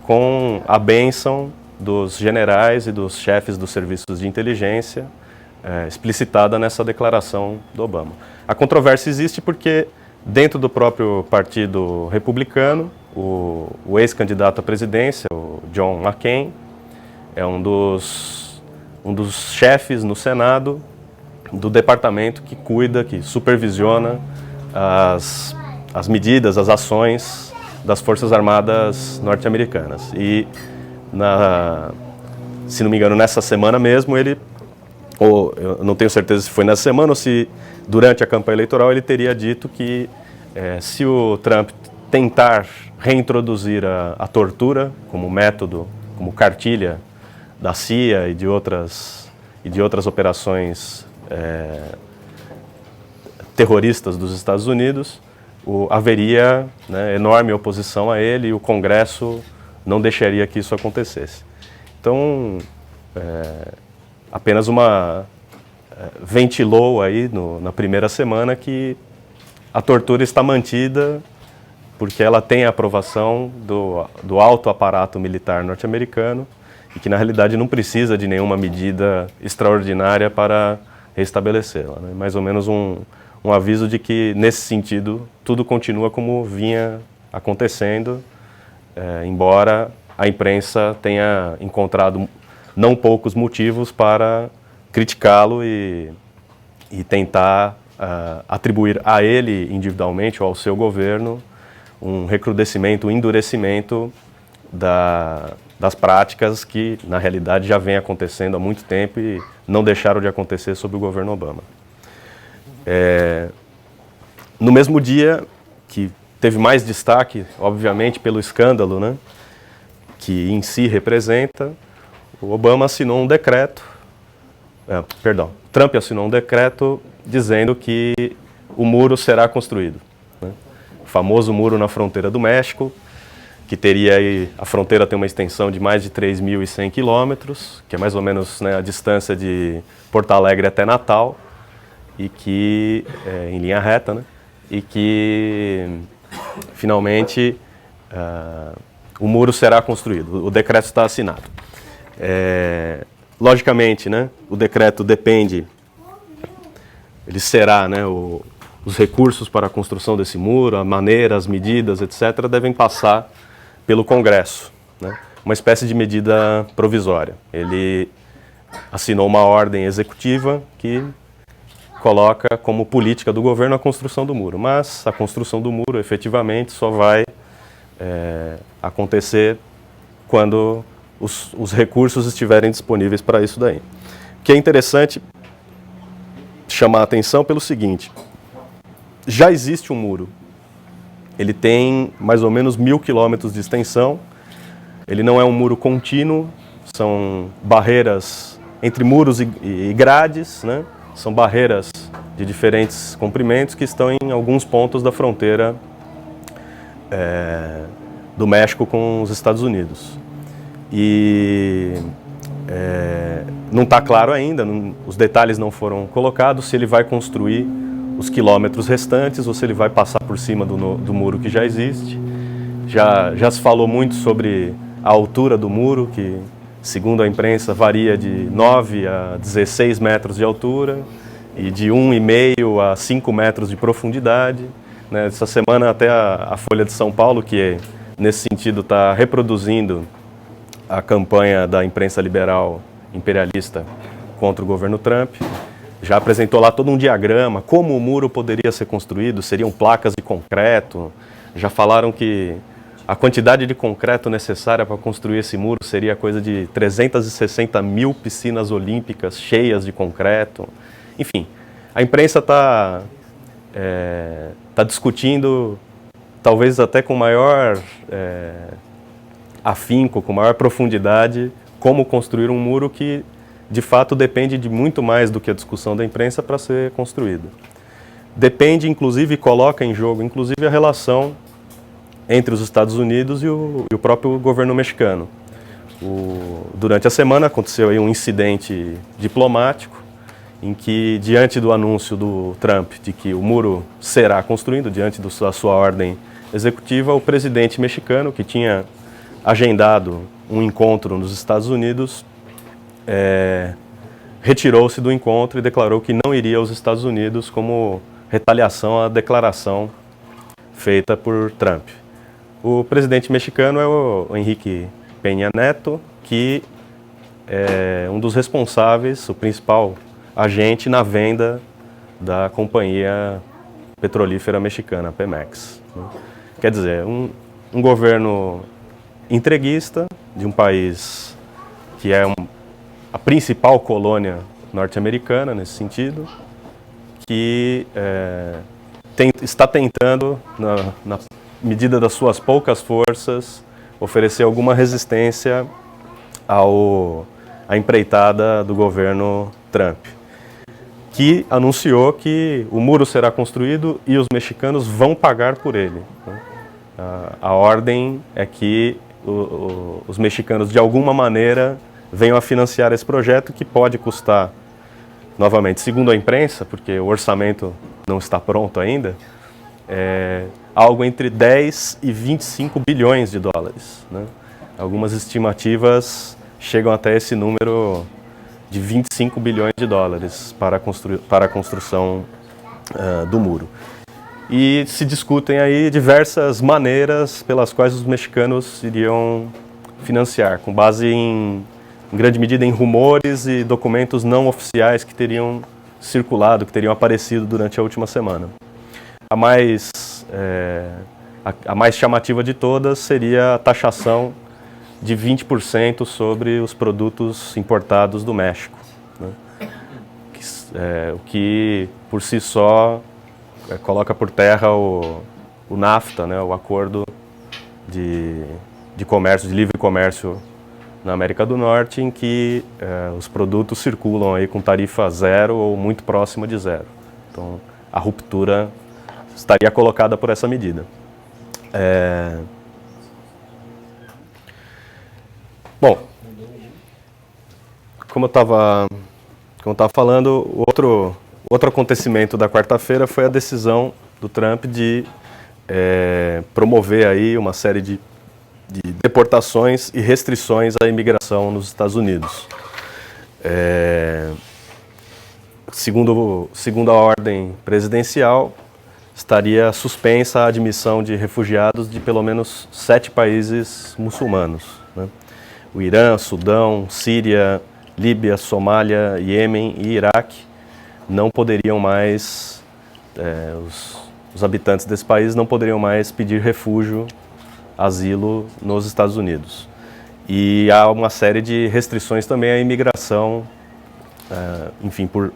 com a bênção dos generais e dos chefes dos serviços de inteligência explicitada nessa declaração do Obama. A controvérsia existe porque dentro do próprio Partido Republicano, o ex-candidato à presidência, o John McCain, é um dos chefes no Senado do departamento que cuida, que supervisiona as medidas, as ações das Forças Armadas norte-americanas. E, se não me engano, nessa semana mesmo, ou eu não tenho certeza se foi nessa semana ou se durante a campanha eleitoral ele teria dito que se o Trump tentar reintroduzir a tortura como método, como cartilha da CIA e de outras operações terroristas dos Estados Unidos, haveria, né, enorme oposição a ele e o Congresso não deixaria que isso acontecesse. Então, apenas ventilou aí na primeira semana que a tortura está mantida porque ela tem a aprovação do alto aparato militar norte-americano e que, na realidade, não precisa de nenhuma medida extraordinária para restabelecê-la, né? Mais ou menos um aviso de que, nesse sentido, tudo continua como vinha acontecendo, embora a imprensa tenha encontrado não poucos motivos para criticá-lo e tentar atribuir a ele individualmente ou ao seu governo um recrudescimento, um endurecimento das práticas que, na realidade, já vem acontecendo há muito tempo e não deixaram de acontecer sob o governo Obama. No mesmo dia, que teve mais destaque, obviamente, pelo escândalo, né, que em si representa, o Obama assinou um decreto, Trump assinou um decreto dizendo que o muro será construído, né? O famoso muro na fronteira do México, que teria aí, a fronteira tem uma extensão de mais de 3.100 quilômetros, que é mais ou menos, né, a distância de Porto Alegre até Natal, e que, em linha reta, né, e que, finalmente, o muro será construído. O decreto está assinado. Logicamente, né, o decreto depende, ele será, né, os recursos para a construção desse muro, a maneira, as medidas, etc., devem passar pelo Congresso, né, uma espécie de medida provisória. Ele assinou uma ordem executiva que coloca como política do governo a construção do muro. Mas a construção do muro, efetivamente, só vai acontecer quando os recursos estiverem disponíveis para isso daí. O que é interessante chamar a atenção pelo seguinte: já existe um muro. Ele tem mais ou menos 1.000 quilômetros de extensão. Ele não é um muro contínuo, são barreiras entre muros e grades, né? São barreiras de diferentes comprimentos que estão em alguns pontos da fronteira do México com os Estados Unidos. E não está claro ainda, os detalhes não foram colocados, se ele vai construir os quilômetros restantes ou se ele vai passar por cima do muro que já existe. Já se falou muito sobre a altura do muro, que, segundo a imprensa, varia de 9 a 16 metros de altura e de 1,5 a 5 metros de profundidade. Né? Essa semana até a Folha de São Paulo, que nesse sentido está reproduzindo a campanha da imprensa liberal imperialista contra o governo Trump, já apresentou lá todo um diagrama, como o muro poderia ser construído, seriam placas de concreto. Já falaram que a quantidade de concreto necessária para construir esse muro seria coisa de 360 mil piscinas olímpicas cheias de concreto. Enfim, a imprensa está discutindo, talvez até com maior afinco, com maior profundidade, como construir um muro que, de fato, depende de muito mais do que a discussão da imprensa para ser construído. Depende, inclusive, coloca em jogo, inclusive, a relação entre os Estados Unidos e o próprio governo mexicano. Durante a semana aconteceu aí um incidente diplomático em que, diante do anúncio do Trump de que o muro será construído, diante da sua ordem executiva, o presidente mexicano, que tinha agendado um encontro nos Estados Unidos, retirou-se do encontro e declarou que não iria aos Estados Unidos como retaliação à declaração feita por Trump. O presidente mexicano é o Enrique Peña Nieto, que é um dos responsáveis, o principal agente na venda da companhia petrolífera mexicana, Pemex. Quer dizer, um governo entreguista de um país que é a principal colônia norte-americana nesse sentido, que está tentando, na medida das suas poucas forças, oferecer alguma resistência à empreitada do governo Trump, que anunciou que o muro será construído e os mexicanos vão pagar por ele. A ordem é que os mexicanos, de alguma maneira, venham a financiar esse projeto, que pode custar, novamente, segundo a imprensa, porque o orçamento não está pronto ainda, algo entre 10 e 25 bilhões de dólares. Né? Algumas estimativas chegam até esse número de 25 bilhões de dólares para a construção do muro. E se discutem aí diversas maneiras pelas quais os mexicanos iriam financiar, com base em grande medida em rumores e documentos não oficiais que teriam circulado, que teriam aparecido durante a última semana. A mais chamativa de todas seria a taxação de 20% sobre os produtos importados do México, né? O que por si só coloca por terra o NAFTA, né? O acordo de comércio, de livre comércio na América do Norte, em que os produtos circulam aí com tarifa zero ou muito próxima de zero. Então, a ruptura estaria colocada por essa medida. Bom, como eu estava falando, outro acontecimento da quarta-feira foi a decisão do Trump de promover aí uma série de deportações e restrições à imigração nos Estados Unidos. Segundo a ordem presidencial, estaria suspensa a admissão de refugiados de pelo menos 7 países muçulmanos, né? O Irã, Sudão, Síria, Líbia, Somália, Iêmen e Iraque, não poderiam mais, os habitantes desse país não poderiam mais pedir refúgio, asilo nos Estados Unidos. E há uma série de restrições também à imigração, enfim, por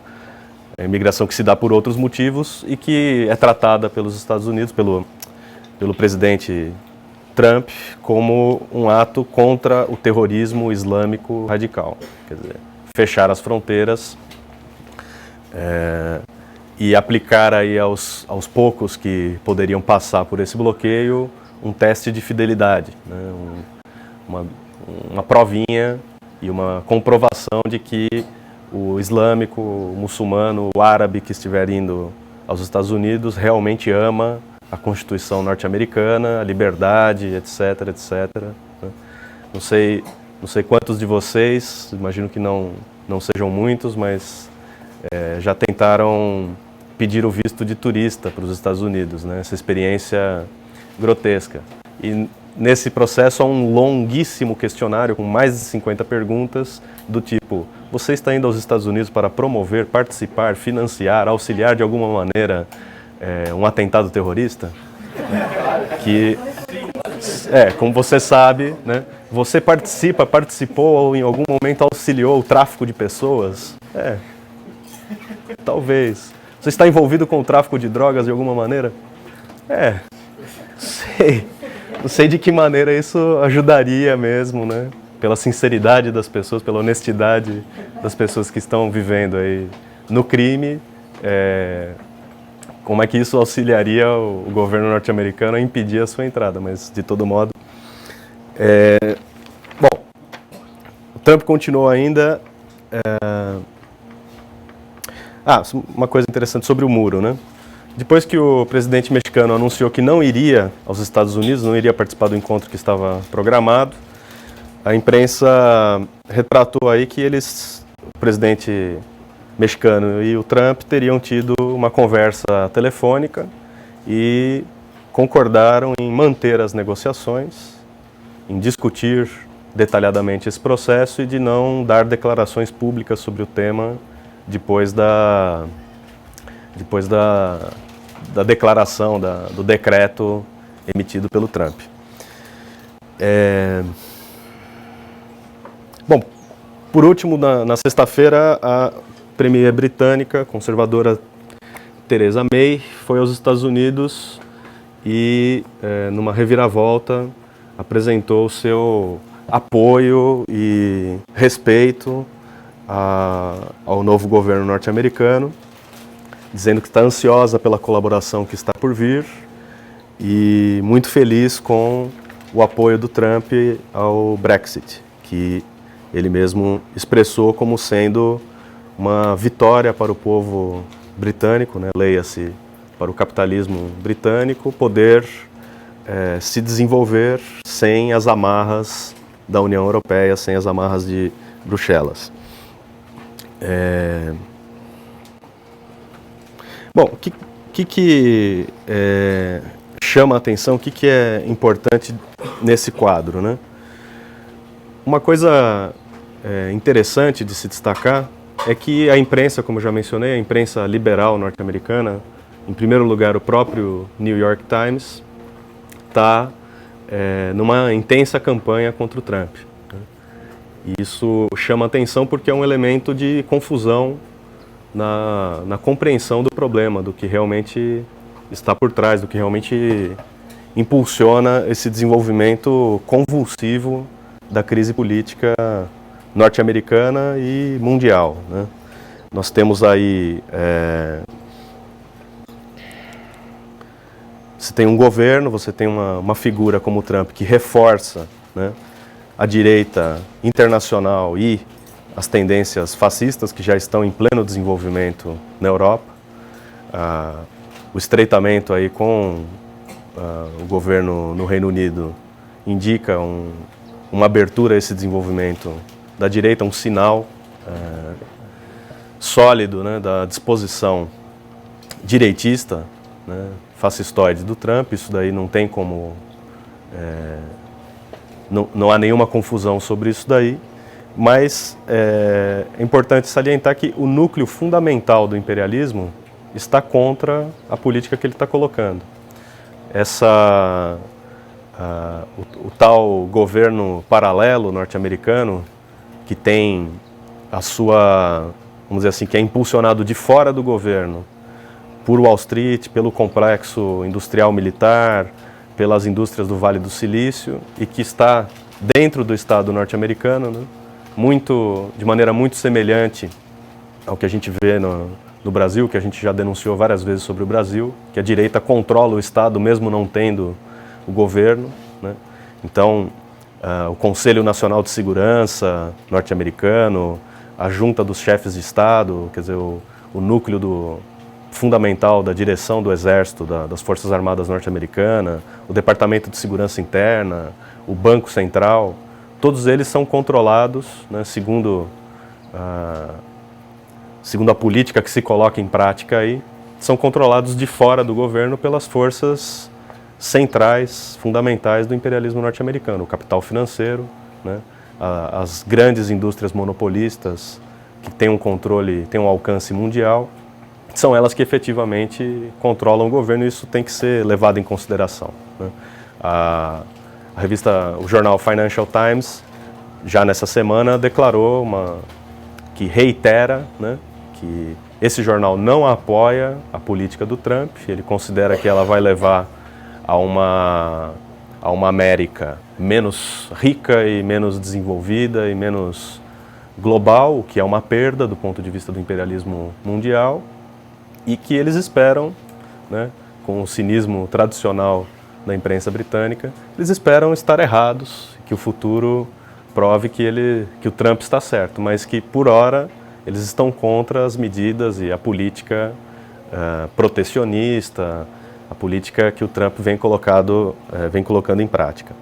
imigração que se dá por outros motivos e que é tratada pelos Estados Unidos, pelo presidente Trump, como um ato contra o terrorismo islâmico radical. Quer dizer, fechar as fronteiras e aplicar aí aos poucos que poderiam passar por esse bloqueio um teste de fidelidade, né? Uma provinha e uma comprovação de que o islâmico, o muçulmano, o árabe que estiver indo aos Estados Unidos realmente ama a Constituição norte-americana, a liberdade, etc, etc. Não sei quantos de vocês, imagino que não sejam muitos, mas já tentaram pedir o visto de turista para os Estados Unidos, né? Essa experiência grotesca. E nesse processo há um longuíssimo questionário com mais de 50 perguntas do tipo: você está indo aos Estados Unidos para promover, participar, financiar, auxiliar de alguma maneira um atentado terrorista? Que, como você sabe, né, você participou ou em algum momento auxiliou o tráfico de pessoas? Talvez. Você está envolvido com o tráfico de drogas de alguma maneira? Não sei de que maneira isso ajudaria mesmo, né? Pela sinceridade das pessoas, pela honestidade das pessoas que estão vivendo aí no crime, como é que isso auxiliaria o governo norte-americano a impedir a sua entrada, mas de todo modo. Bom, o Trump continuou ainda. Uma coisa interessante sobre o muro, né? Depois que o presidente mexicano anunciou que não iria aos Estados Unidos, não iria participar do encontro que estava programado, a imprensa retratou aí que o presidente mexicano e o Trump teriam tido uma conversa telefônica e concordaram em manter as negociações, em discutir detalhadamente esse processo e de não dar declarações públicas sobre o tema depois da declaração, do decreto emitido pelo Trump. Bom, por último, na sexta-feira, a premier britânica, conservadora Theresa May, foi aos Estados Unidos e, numa reviravolta, apresentou o seu apoio e respeito ao novo governo norte-americano, dizendo que está ansiosa pela colaboração que está por vir e muito feliz com o apoio do Trump ao Brexit, que ele mesmo expressou como sendo uma vitória para o povo britânico, né? Leia-se, para o capitalismo britânico, poder se desenvolver sem as amarras da União Europeia, sem as amarras de Bruxelas. Bom, o que chama a atenção, o que é importante nesse quadro, né? Uma coisa interessante de se destacar é que a imprensa, como eu já mencionei, a imprensa liberal norte-americana, em primeiro lugar o próprio New York Times, está numa intensa campanha contra o Trump, né? E isso chama atenção porque é um elemento de confusão na compreensão do problema, do que realmente está por trás, do que realmente impulsiona esse desenvolvimento convulsivo da crise política norte-americana e mundial, né? Nós temos aí, você tem um governo, você tem uma figura como o Trump que reforça, né, a direita internacional e as tendências fascistas que já estão em pleno desenvolvimento na Europa, o estreitamento aí com o governo no Reino Unido indica uma abertura a esse desenvolvimento da direita, um sinal sólido, né, da disposição direitista, né, fascistoide do Trump. Isso daí não tem como, não há nenhuma confusão sobre isso daí. Mas é importante salientar que o núcleo fundamental do imperialismo está contra a política que ele está colocando. O tal governo paralelo norte-americano, que tem a sua, vamos dizer assim, que é impulsionado de fora do governo, por Wall Street, pelo complexo industrial militar, pelas indústrias do Vale do Silício, e que está dentro do Estado norte-americano, né? De maneira muito semelhante ao que a gente vê no Brasil, que a gente já denunciou várias vezes sobre o Brasil, que a direita controla o Estado mesmo não tendo o governo, né? Então, o Conselho Nacional de Segurança norte-americano, a junta dos chefes de Estado, quer dizer, o núcleo fundamental da direção do Exército, das Forças Armadas norte-americanas, o Departamento de Segurança Interna, o Banco Central, todos eles são controlados, né, segundo a política que se coloca em prática aí, são controlados de fora do governo pelas forças centrais, fundamentais do imperialismo norte-americano, o capital financeiro, né, as grandes indústrias monopolistas que têm um controle, têm um alcance mundial, são elas que efetivamente controlam o governo e isso tem que ser levado em consideração, né. O jornal Financial Times, já nessa semana, declarou que reitera, né, que esse jornal não apoia a política do Trump, ele considera que ela vai levar a uma América menos rica e menos desenvolvida e menos global, o que é uma perda do ponto de vista do imperialismo mundial, e que eles esperam, né, com o cinismo tradicional da imprensa britânica, eles esperam estar errados, que o futuro prove que o Trump está certo, mas que, por hora, eles estão contra as medidas e a política protecionista, a política que o Trump vem colocando em prática.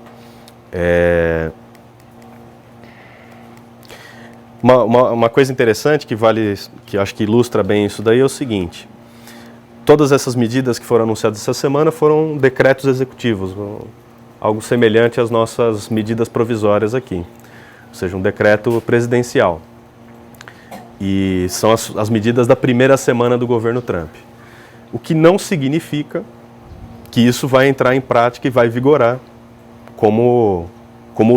Uma coisa interessante que acho que ilustra bem isso daí é o seguinte: todas essas medidas que foram anunciadas essa semana foram decretos executivos, algo semelhante às nossas medidas provisórias aqui, ou seja, um decreto presidencial. E são as medidas da primeira semana do governo Trump. O que não significa que isso vai entrar em prática e vai vigorar como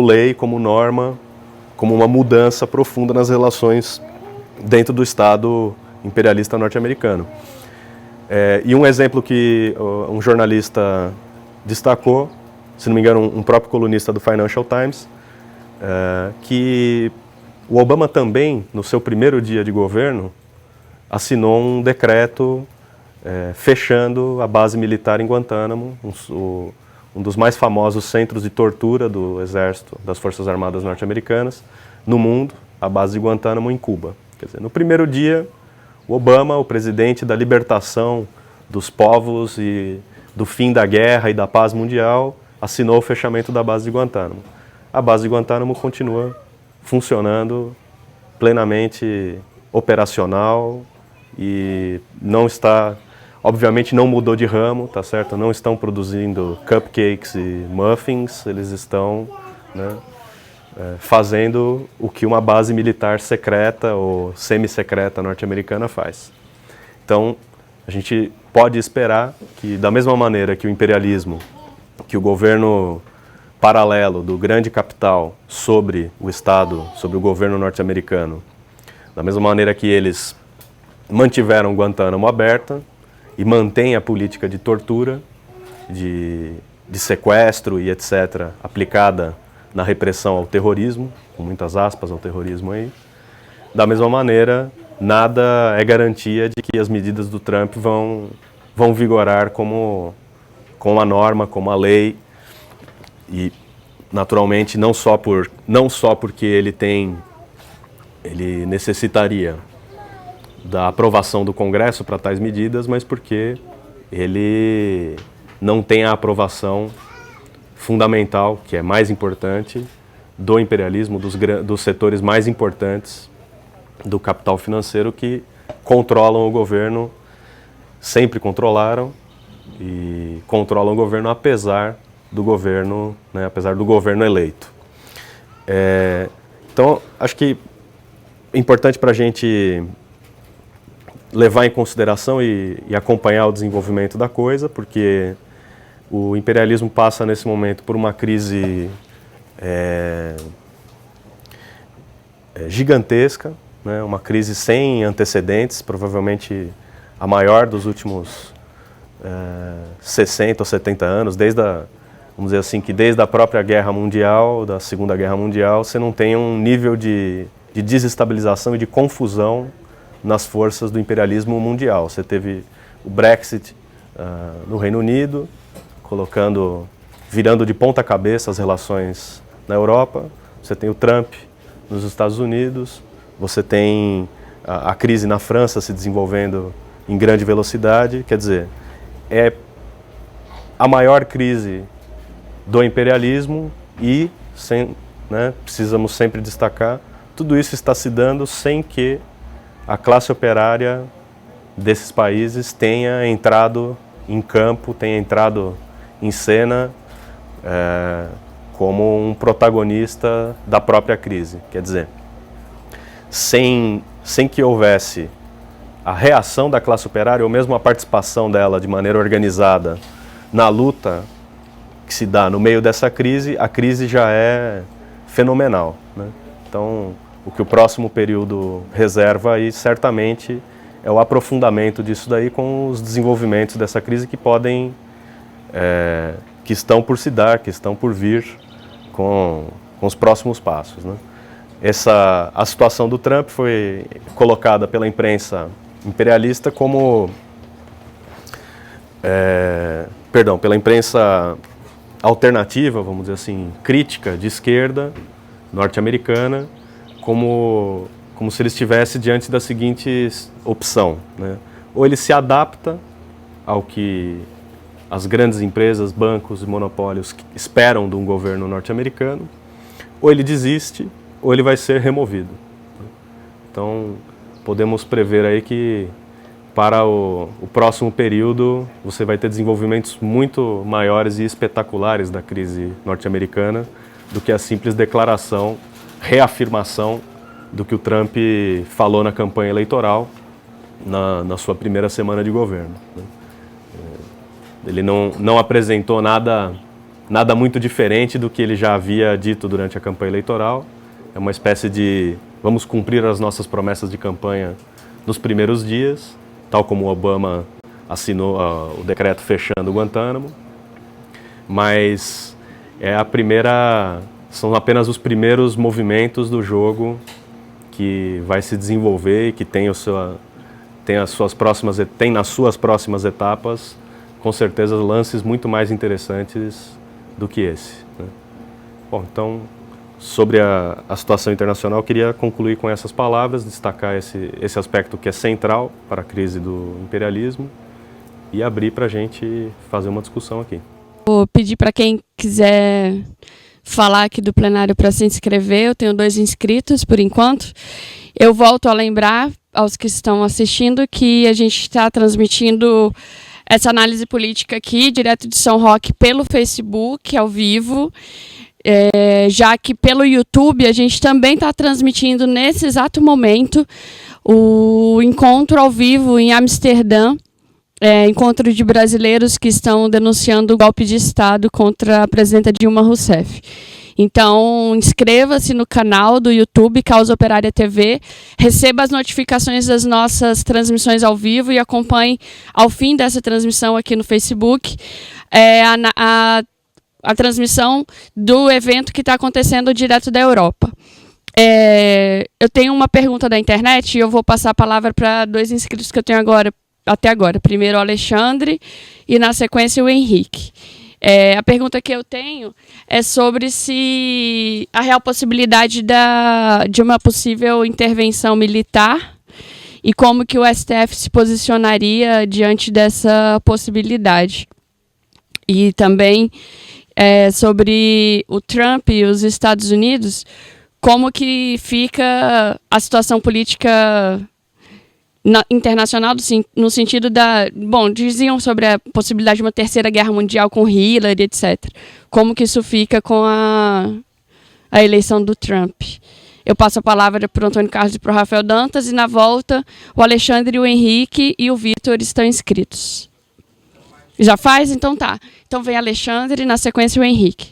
lei, como norma, como uma mudança profunda nas relações dentro do Estado imperialista norte-americano. E um exemplo que um jornalista destacou, se não me engano, um próprio colunista do Financial Times, que o Obama também, no seu primeiro dia de governo, assinou um decreto fechando a base militar em Guantánamo, um dos mais famosos centros de tortura do Exército, das Forças Armadas norte-americanas, no mundo, a base de Guantánamo em Cuba. Quer dizer, no primeiro dia, o Obama, o presidente da libertação dos povos e do fim da guerra e da paz mundial, assinou o fechamento da base de Guantánamo. A base de Guantánamo continua funcionando plenamente operacional e não está, obviamente não mudou de ramo, tá certo? Não estão produzindo cupcakes e muffins, eles estão, né, fazendo o que uma base militar secreta ou semi-secreta norte-americana faz. Então, a gente pode esperar que, da mesma maneira que o imperialismo, que o governo paralelo do grande capital sobre o Estado, sobre o governo norte-americano, da mesma maneira que eles mantiveram Guantánamo aberta e mantêm a política de tortura, de sequestro e etc., aplicada na repressão ao terrorismo, com muitas aspas ao terrorismo aí, da mesma maneira, nada é garantia de que as medidas do Trump vão vigorar como a norma, como a lei, e naturalmente não só porque ele necessitaria da aprovação do Congresso para tais medidas, mas porque ele não tem a aprovação fundamental, que é mais importante, do imperialismo, dos setores mais importantes do capital financeiro que controlam o governo, sempre controlaram e controlam o governo apesar do governo, né, apesar do governo eleito. Então, acho que é importante para a gente levar em consideração e acompanhar o desenvolvimento da coisa, porque o imperialismo passa nesse momento por uma crise gigantesca, né? Uma crise sem antecedentes, provavelmente a maior dos últimos 60 ou 70 anos, vamos dizer assim, que desde a própria Guerra Mundial, da Segunda Guerra Mundial, você não tem um nível de desestabilização e de confusão nas forças do imperialismo mundial. Você teve o Brexit no Reino Unido, virando de ponta cabeça as relações na Europa. Você tem o Trump nos Estados Unidos, você tem a crise na França se desenvolvendo em grande velocidade. Quer dizer, é a maior crise do imperialismo e, precisamos sempre destacar, tudo isso está se dando sem que a classe operária desses países tenha entrado em campo, tenha entrado em cena como um protagonista da própria crise. Quer dizer, sem que houvesse a reação da classe operária, ou mesmo a participação dela de maneira organizada na luta que se dá no meio dessa crise, a crise já é fenomenal, né? Então, o que o próximo período reserva aí, certamente, é o aprofundamento disso daí com os desenvolvimentos dessa crise que que estão por se dar, que estão por vir com os próximos passos, né? A situação do Trump foi colocada pela imprensa imperialista pela imprensa alternativa, vamos dizer assim, crítica, de esquerda, norte-americana, como se ele estivesse diante da seguinte opção, né? Ou ele se adapta ao que as grandes empresas, bancos e monopólios esperam de um governo norte-americano, ou ele desiste, ou ele vai ser removido. Então, podemos prever aí que para o próximo período você vai ter desenvolvimentos muito maiores e espetaculares da crise norte-americana do que a simples declaração, reafirmação do que o Trump falou na campanha eleitoral na sua primeira semana de governo. Ele não apresentou nada muito diferente do que ele já havia dito durante a campanha eleitoral. É uma espécie de vamos cumprir as nossas promessas de campanha nos primeiros dias, tal como o Obama assinou o decreto fechando o Guantánamo. Mas são apenas os primeiros movimentos do jogo que vai se desenvolver e que tem nas suas próximas etapas, com certeza, lances muito mais interessantes do que esse, né? Bom, então, sobre a situação internacional, eu queria concluir com essas palavras, destacar esse aspecto que é central para a crise do imperialismo e abrir para a gente fazer uma discussão aqui. Vou pedir para quem quiser falar aqui do plenário para se inscrever. Eu tenho 2 inscritos por enquanto. Eu volto a lembrar aos que estão assistindo que a gente está transmitindo essa análise política aqui, direto de São Roque, pelo Facebook, ao vivo, já que pelo YouTube a gente também está transmitindo nesse exato momento o encontro ao vivo em Amsterdã, encontro de brasileiros que estão denunciando o golpe de Estado contra a presidenta Dilma Rousseff. Então, inscreva-se no canal do YouTube, Causa Operária TV, receba as notificações das nossas transmissões ao vivo e acompanhe ao fim dessa transmissão aqui no Facebook a transmissão do evento que está acontecendo direto da Europa. Eu tenho uma pergunta da internet e eu vou passar a palavra para 2 inscritos que eu tenho até agora. Primeiro o Alexandre e, na sequência, o Henrique. A pergunta que eu tenho é sobre se a real possibilidade de uma possível intervenção militar e como que o STF se posicionaria diante dessa possibilidade. E também sobre o Trump e os Estados Unidos, como que fica a situação política internacional, no sentido diziam sobre a possibilidade de uma terceira guerra mundial com Hitler, etc. Como que isso fica com a eleição do Trump? Eu passo a palavra para o Antônio Carlos e para o Rafael Dantas, e na volta o Alexandre, o Henrique e o Vitor estão inscritos. Já faz? Então tá. Então vem Alexandre e na sequência o Henrique.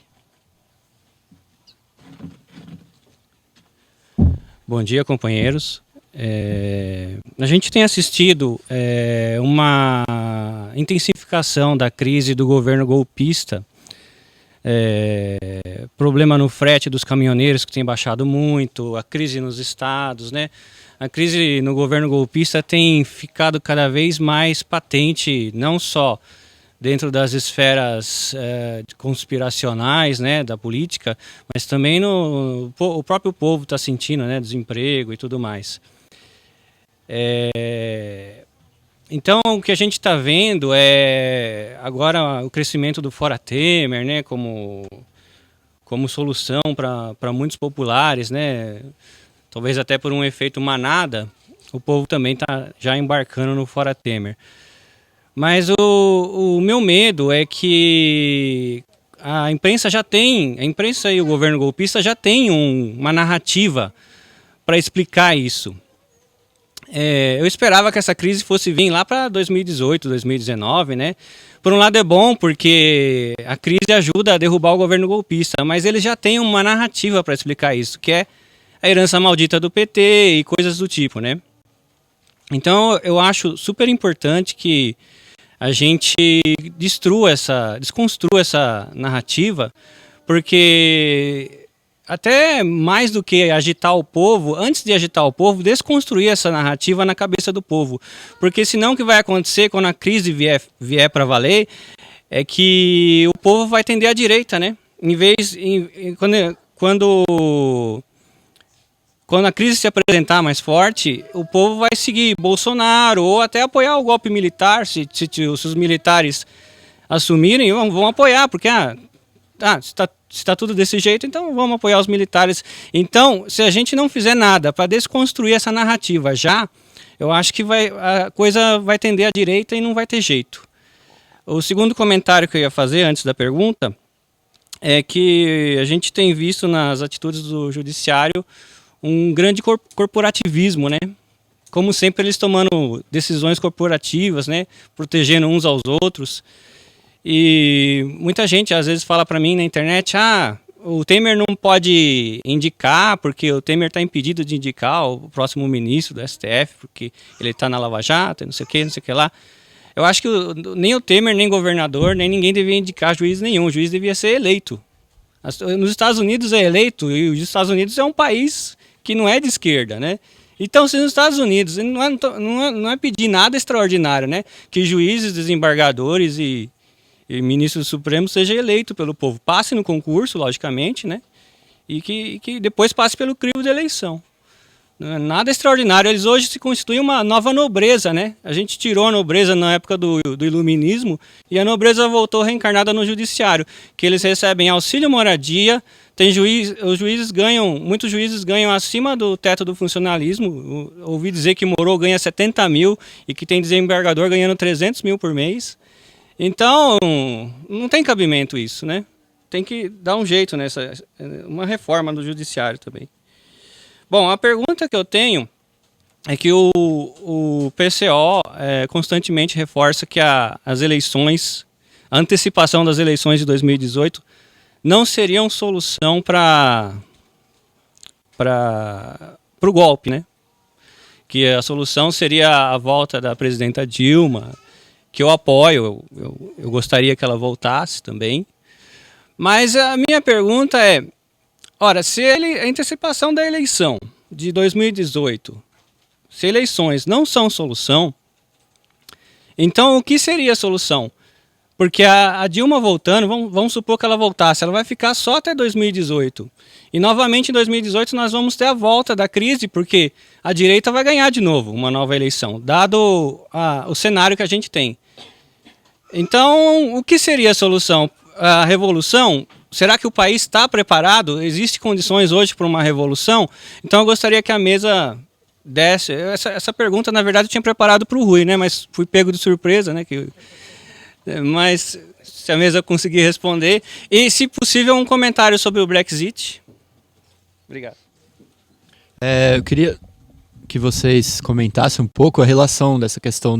Bom dia, companheiros. A gente tem assistido uma intensificação da crise do governo golpista, problema no frete dos caminhoneiros que tem baixado muito, a crise nos estados, né? A crise no governo golpista tem ficado cada vez mais patente, não só dentro das esferas conspiracionais, né, da política, mas também o próprio povo está sentindo, né, desemprego e tudo mais. Então, o que a gente está vendo é agora o crescimento do Fora Temer, né, como solução para muitos populares, né, talvez até por um efeito manada, o povo também está já embarcando no Fora Temer. Mas o meu medo é que a imprensa e o governo golpista já tem uma narrativa para explicar isso. Eu esperava que essa crise fosse vir lá para 2018, 2019, né? Por um lado é bom porque a crise ajuda a derrubar o governo golpista, mas eles já têm uma narrativa para explicar isso, que é a herança maldita do PT e coisas do tipo, né? Então eu acho super importante que a gente desconstrua essa narrativa, porque até mais do que agitar o povo, antes de agitar o povo, desconstruir essa narrativa na cabeça do povo. Porque senão o que vai acontecer quando a crise vier para valer é que o povo vai tender à direita, né? Quando a crise se apresentar mais forte, o povo vai seguir Bolsonaro ou até apoiar o golpe militar, se os militares assumirem, vão apoiar, porque se está tudo desse jeito, então vamos apoiar os militares. Então, se a gente não fizer nada para desconstruir essa narrativa eu acho que a coisa vai tender à direita e não vai ter jeito. O segundo comentário que eu ia fazer antes da pergunta é que a gente tem visto nas atitudes do judiciário um grande corporativismo, né? Como sempre, eles tomando decisões corporativas, né? Protegendo uns aos outros. E muita gente às vezes fala para mim na internet, o Temer não pode indicar, porque o Temer está impedido de indicar o próximo ministro do STF, porque ele está na Lava Jato, não sei o que lá. Eu acho que nem o Temer, nem governador, nem ninguém devia indicar juiz nenhum. O juiz devia ser eleito. Nos Estados Unidos é eleito, e os Estados Unidos é um país que não é de esquerda, né? Então, se nos Estados Unidos não é pedir nada extraordinário, né? Que juízes, desembargadores e ministros supremos sejam eleitos pelo povo. Passe no concurso, logicamente, né? E que depois passe pelo crivo de eleição. Não é nada extraordinário. Eles hoje se constituem uma nova nobreza, né? A gente tirou a nobreza na época do iluminismo e a nobreza voltou reencarnada no judiciário, que eles recebem auxílio moradia. Muitos juízes ganham acima do teto do funcionalismo. Ouvi dizer que Moro ganha 70 mil e que tem desembargador ganhando 300 mil por mês. Então, não tem cabimento isso, né? Tem que dar um jeito uma reforma do judiciário também. Bom, a pergunta que eu tenho é que o PCO constantemente reforça que a antecipação das eleições de 2018 não seriam solução para o golpe, né? Que a solução seria a volta da presidenta Dilma, que eu apoio, eu gostaria que ela voltasse também. Mas a minha pergunta é, se a antecipação da eleição de 2018, se eleições não são solução, então o que seria a solução? Porque a Dilma voltando, vamos supor que ela voltasse, ela vai ficar só até 2018. E novamente em 2018 nós vamos ter a volta da crise, porque a direita vai ganhar de novo uma nova eleição, dado o cenário que a gente tem. Então, o que seria a solução? A revolução? Será que o país está preparado? Existem condições hoje para uma revolução? Então eu gostaria que a mesa desse... Essa pergunta, na verdade, eu tinha preparado para o Rui, né? Mas fui pego de surpresa, né? Mas se a mesa conseguir responder. E, se possível, um comentário sobre o Brexit. Obrigado. Eu queria que vocês comentassem um pouco a relação dessa questão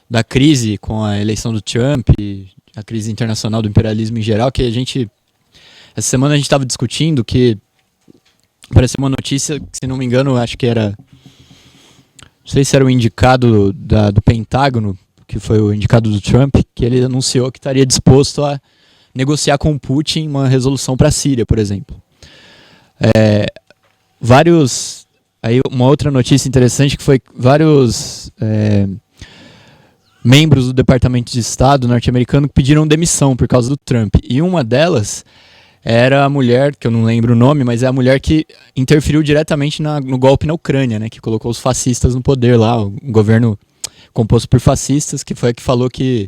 da crise com a eleição do Trump, e a crise internacional do imperialismo em geral, que essa semana a gente estava discutindo que apareceu uma notícia, que, se não me engano, acho que era, não sei se era o indicado do Pentágono, que foi o indicado do Trump, que ele anunciou que estaria disposto a negociar com o Putin uma resolução para a Síria, por exemplo. Aí uma outra notícia interessante, que foi vários membros do Departamento de Estado norte-americano que pediram demissão por causa do Trump. E uma delas era a mulher, que eu não lembro o nome, mas é a mulher que interferiu diretamente no golpe na Ucrânia, né, que colocou os fascistas no poder lá, o governo composto por fascistas, que foi a que falou que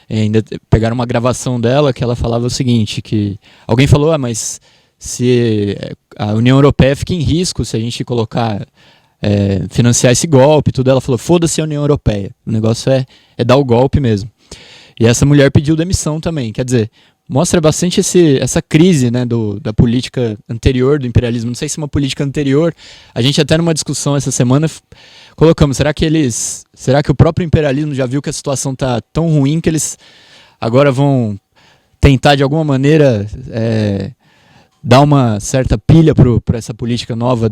ainda pegaram uma gravação dela que ela falava o seguinte, que alguém falou, mas se a União Europeia fica em risco se a gente colocar, financiar esse golpe, tudo, ela falou, foda-se a União Europeia, o negócio é dar o golpe mesmo. E essa mulher pediu demissão também, quer dizer, mostra bastante essa crise, né, da política anterior, do imperialismo. Não sei se é uma política anterior, a gente até numa discussão essa semana colocamos, será que o próprio imperialismo já viu que a situação está tão ruim que eles agora vão tentar de alguma maneira dar uma certa pilha para essa política nova,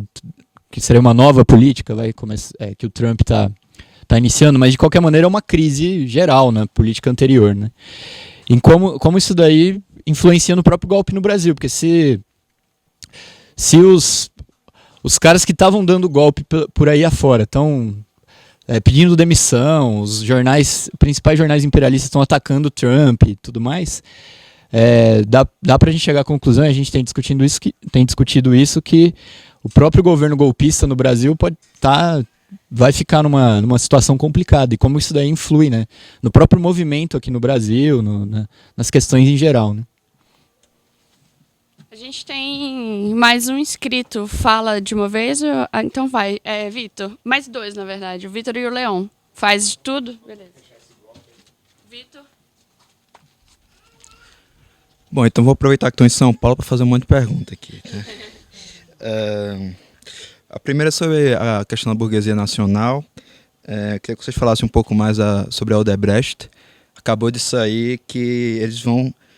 que seria uma nova política, que o Trump está iniciando, mas de qualquer maneira é uma crise geral na política anterior, né? Em como isso daí influencia no próprio golpe no Brasil, porque se os caras que estavam dando golpe por aí afora estão pedindo demissão, os principais jornais imperialistas estão atacando o Trump e tudo mais, dá pra gente chegar à conclusão, e a gente tem discutido isso, que o próprio governo golpista no Brasil vai ficar numa situação complicada, e como isso daí influi, né, no próprio movimento aqui no Brasil, nas questões em geral, né? A gente tem mais um inscrito. Fala de uma vez? Então vai. Vitor. Mais dois, na verdade. O Vitor e o Leon. Faz de tudo? Beleza. Vitor. Bom, então vou aproveitar que estou em São Paulo para fazer um monte de pergunta aqui, né? A primeira é sobre a questão da burguesia nacional. Queria que vocês falassem um pouco mais sobre a Odebrecht. Acabou de sair que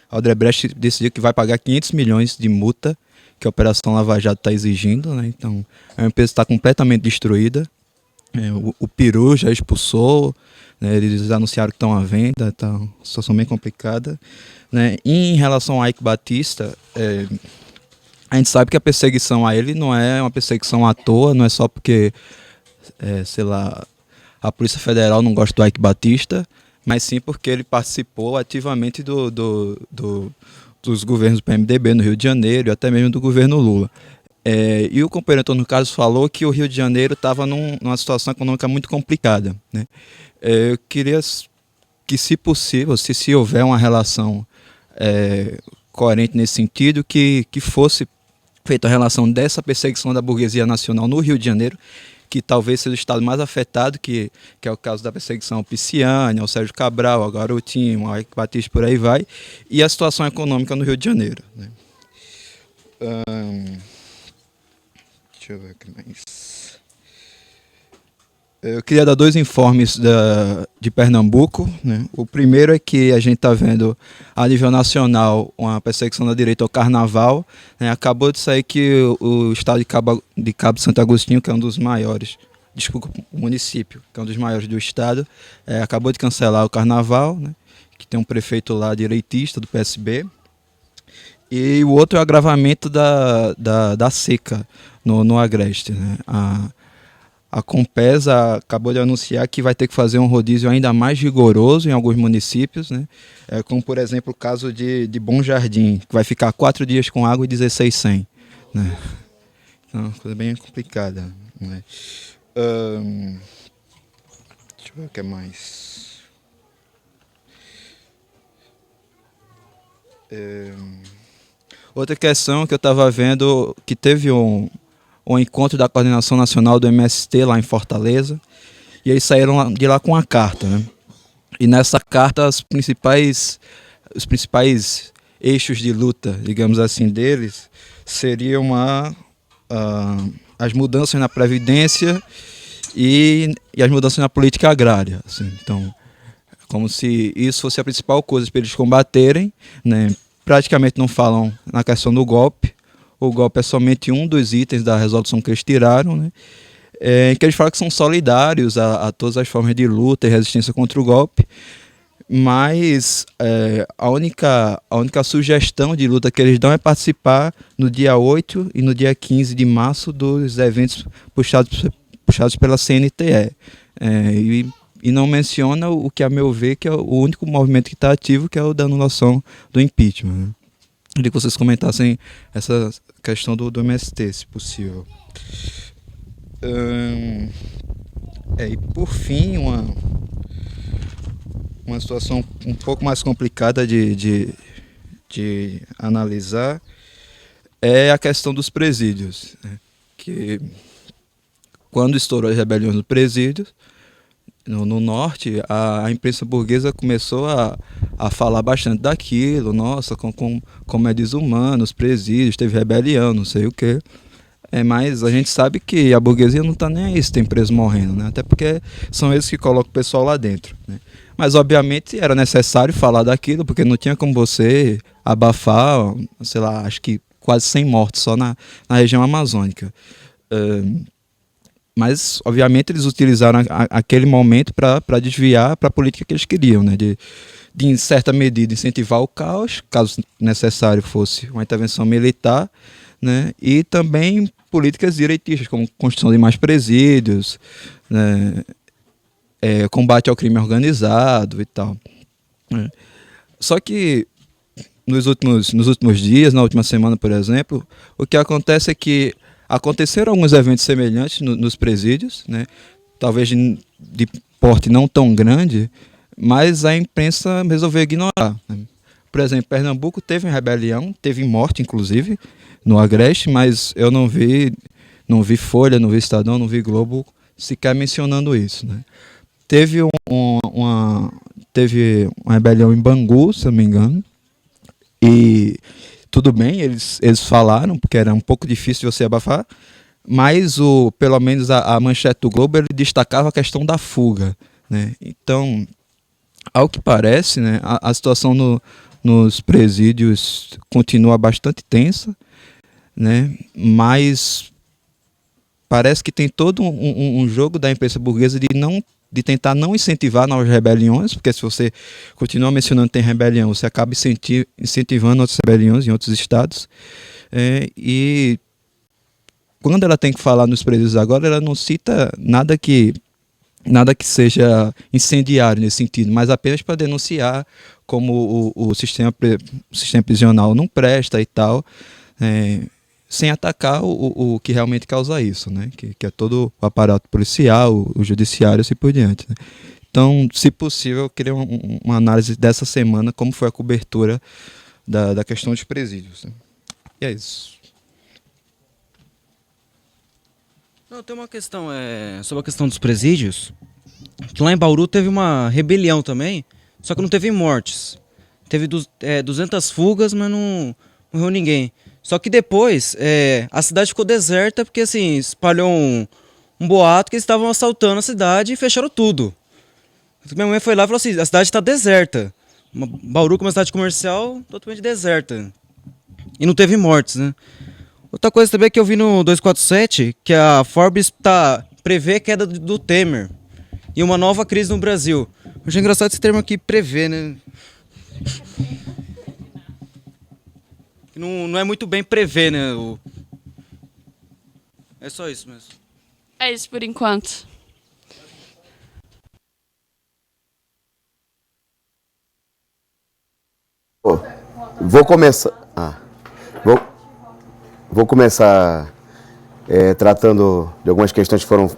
a Odebrecht decidiu que vai pagar 500 milhões de multa que a Operação Lava Jato está exigindo, né? Então, a empresa está completamente destruída. O Peru já expulsou, né? Eles anunciaram que estão à venda, tá uma situação bem complicada, né? E em relação a Eike Batista, a gente sabe que a perseguição a ele não é uma perseguição à toa, não é só porque, sei lá, a Polícia Federal não gosta do Eike Batista, mas sim porque ele participou ativamente dos governos do PMDB no Rio de Janeiro e até mesmo do governo Lula. E o companheiro Antônio Carlos falou que o Rio de Janeiro estava numa situação econômica muito complicada, né? Eu queria que, se possível, se houver uma relação coerente nesse sentido, que fosse feita a relação dessa perseguição da burguesia nacional no Rio de Janeiro, que talvez seja o estado mais afetado, que é o caso da perseguição ao Pisciani, ao Sérgio Cabral, ao Garotinho, ao Eike Batista, por aí vai, e a situação econômica no Rio de Janeiro, né? Deixa eu ver o que mais. Eu queria dar dois informes de Pernambuco, né? O primeiro é que a gente está vendo a nível nacional uma perseguição da direita ao carnaval, né? Acabou de sair que o estado de Cabo Santo Agostinho, que é um dos maiores, o município, que é um dos maiores do estado, acabou de cancelar o carnaval, né? Que tem um prefeito lá direitista do PSB. E o outro é o agravamento da seca no Agreste, né? A Compesa acabou de anunciar que vai ter que fazer um rodízio ainda mais rigoroso em alguns municípios, né? Como, por exemplo, o caso de Bom Jardim, que vai ficar 4 dias com água e 16 sem, né? Então, é uma coisa bem complicada, né? Deixa eu ver o que mais. Outra questão que eu estava vendo, que teve um encontro da Coordenação Nacional do MST lá em Fortaleza, e eles saíram de lá com uma carta, né? E nessa carta os principais eixos de luta, digamos assim, deles, seriam as mudanças na Previdência e as mudanças na política agrária. Assim. Então, como se isso fosse a principal coisa para eles combaterem, né? Praticamente não falam na questão do golpe. O golpe é somente um dos itens da resolução que eles tiraram, né? Que eles falam que são solidários a todas as formas de luta e resistência contra o golpe, mas a única sugestão de luta que eles dão é participar no dia 8 e no dia 15 de março dos eventos puxados pela CNTE. E não menciona o que, a meu ver, que é o único movimento que está ativo, que é o da anulação do impeachment. Né? Queria que vocês comentassem essa questão do MST, se possível. E por fim, uma situação um pouco mais complicada de analisar é a questão dos presídios. Né? Que quando estourou as rebeliões nos presídios, no norte, a imprensa burguesa começou a falar bastante daquilo, nossa, como é desumano, os presídios, teve rebelião, não sei o quê. Mas a gente sabe que a burguesia não está nem aí se tem preso morrendo, né? Até porque são eles que colocam o pessoal lá dentro. Né? Mas, obviamente, era necessário falar daquilo, porque não tinha como você abafar, sei lá, acho que quase 100 mortos só na região amazônica. Mas, obviamente, eles utilizaram aquele momento para desviar para a política que eles queriam, né? De, em certa medida, incentivar o caos, caso necessário fosse uma intervenção militar, né? E também políticas direitistas, como construção de mais presídios, né? Combate ao crime organizado e tal. Né? Só que nos últimos dias, na última semana, por exemplo, o que acontece é que aconteceram alguns eventos semelhantes nos presídios, né? Talvez de porte não tão grande, mas a imprensa resolveu ignorar. Né? Por exemplo, Pernambuco teve uma rebelião, teve morte, inclusive, no Agreste, mas eu não vi Folha, não vi Estadão, não vi Globo sequer mencionando isso. Né? Teve uma rebelião em Bangu, se eu não me engano, e tudo bem, eles falaram, porque era um pouco difícil de você abafar, mas pelo menos a manchete do Globo ele destacava a questão da fuga. Né? Então, ao que parece, né, a situação nos presídios continua bastante tensa, né? Mas parece que tem todo um jogo da imprensa burguesa de tentar não incentivar novas rebeliões, porque se você continua mencionando que tem rebelião, você acaba incentivando outras rebeliões em outros estados. E quando ela tem que falar nos presídios agora, ela não cita nada que seja incendiário nesse sentido, mas apenas para denunciar como o sistema prisional não presta e tal, sem atacar o que realmente causa isso, né? Que é todo o aparato policial, o judiciário e assim por diante. Né? Então, se possível, eu queria uma análise dessa semana, como foi a cobertura da questão dos presídios. Né? E é isso. Não, tem uma questão sobre a questão dos presídios, que lá em Bauru teve uma rebelião também, só que não teve mortes. Teve 200 fugas, mas não morreu ninguém. Só que depois a cidade ficou deserta porque assim, espalhou um boato que eles estavam assaltando a cidade e fecharam tudo. Minha mãe foi lá e falou assim, a cidade está deserta. Bauru, como uma cidade comercial, totalmente deserta. E não teve mortes, né? Outra coisa também que eu vi no 247, que a Forbes prevê a queda do Temer e uma nova crise no Brasil. Eu achei engraçado esse termo aqui, prever, né? Não é muito bem prever, né? É só isso mesmo. É isso por enquanto. Vou começar. Vou começar tratando de algumas questões que foram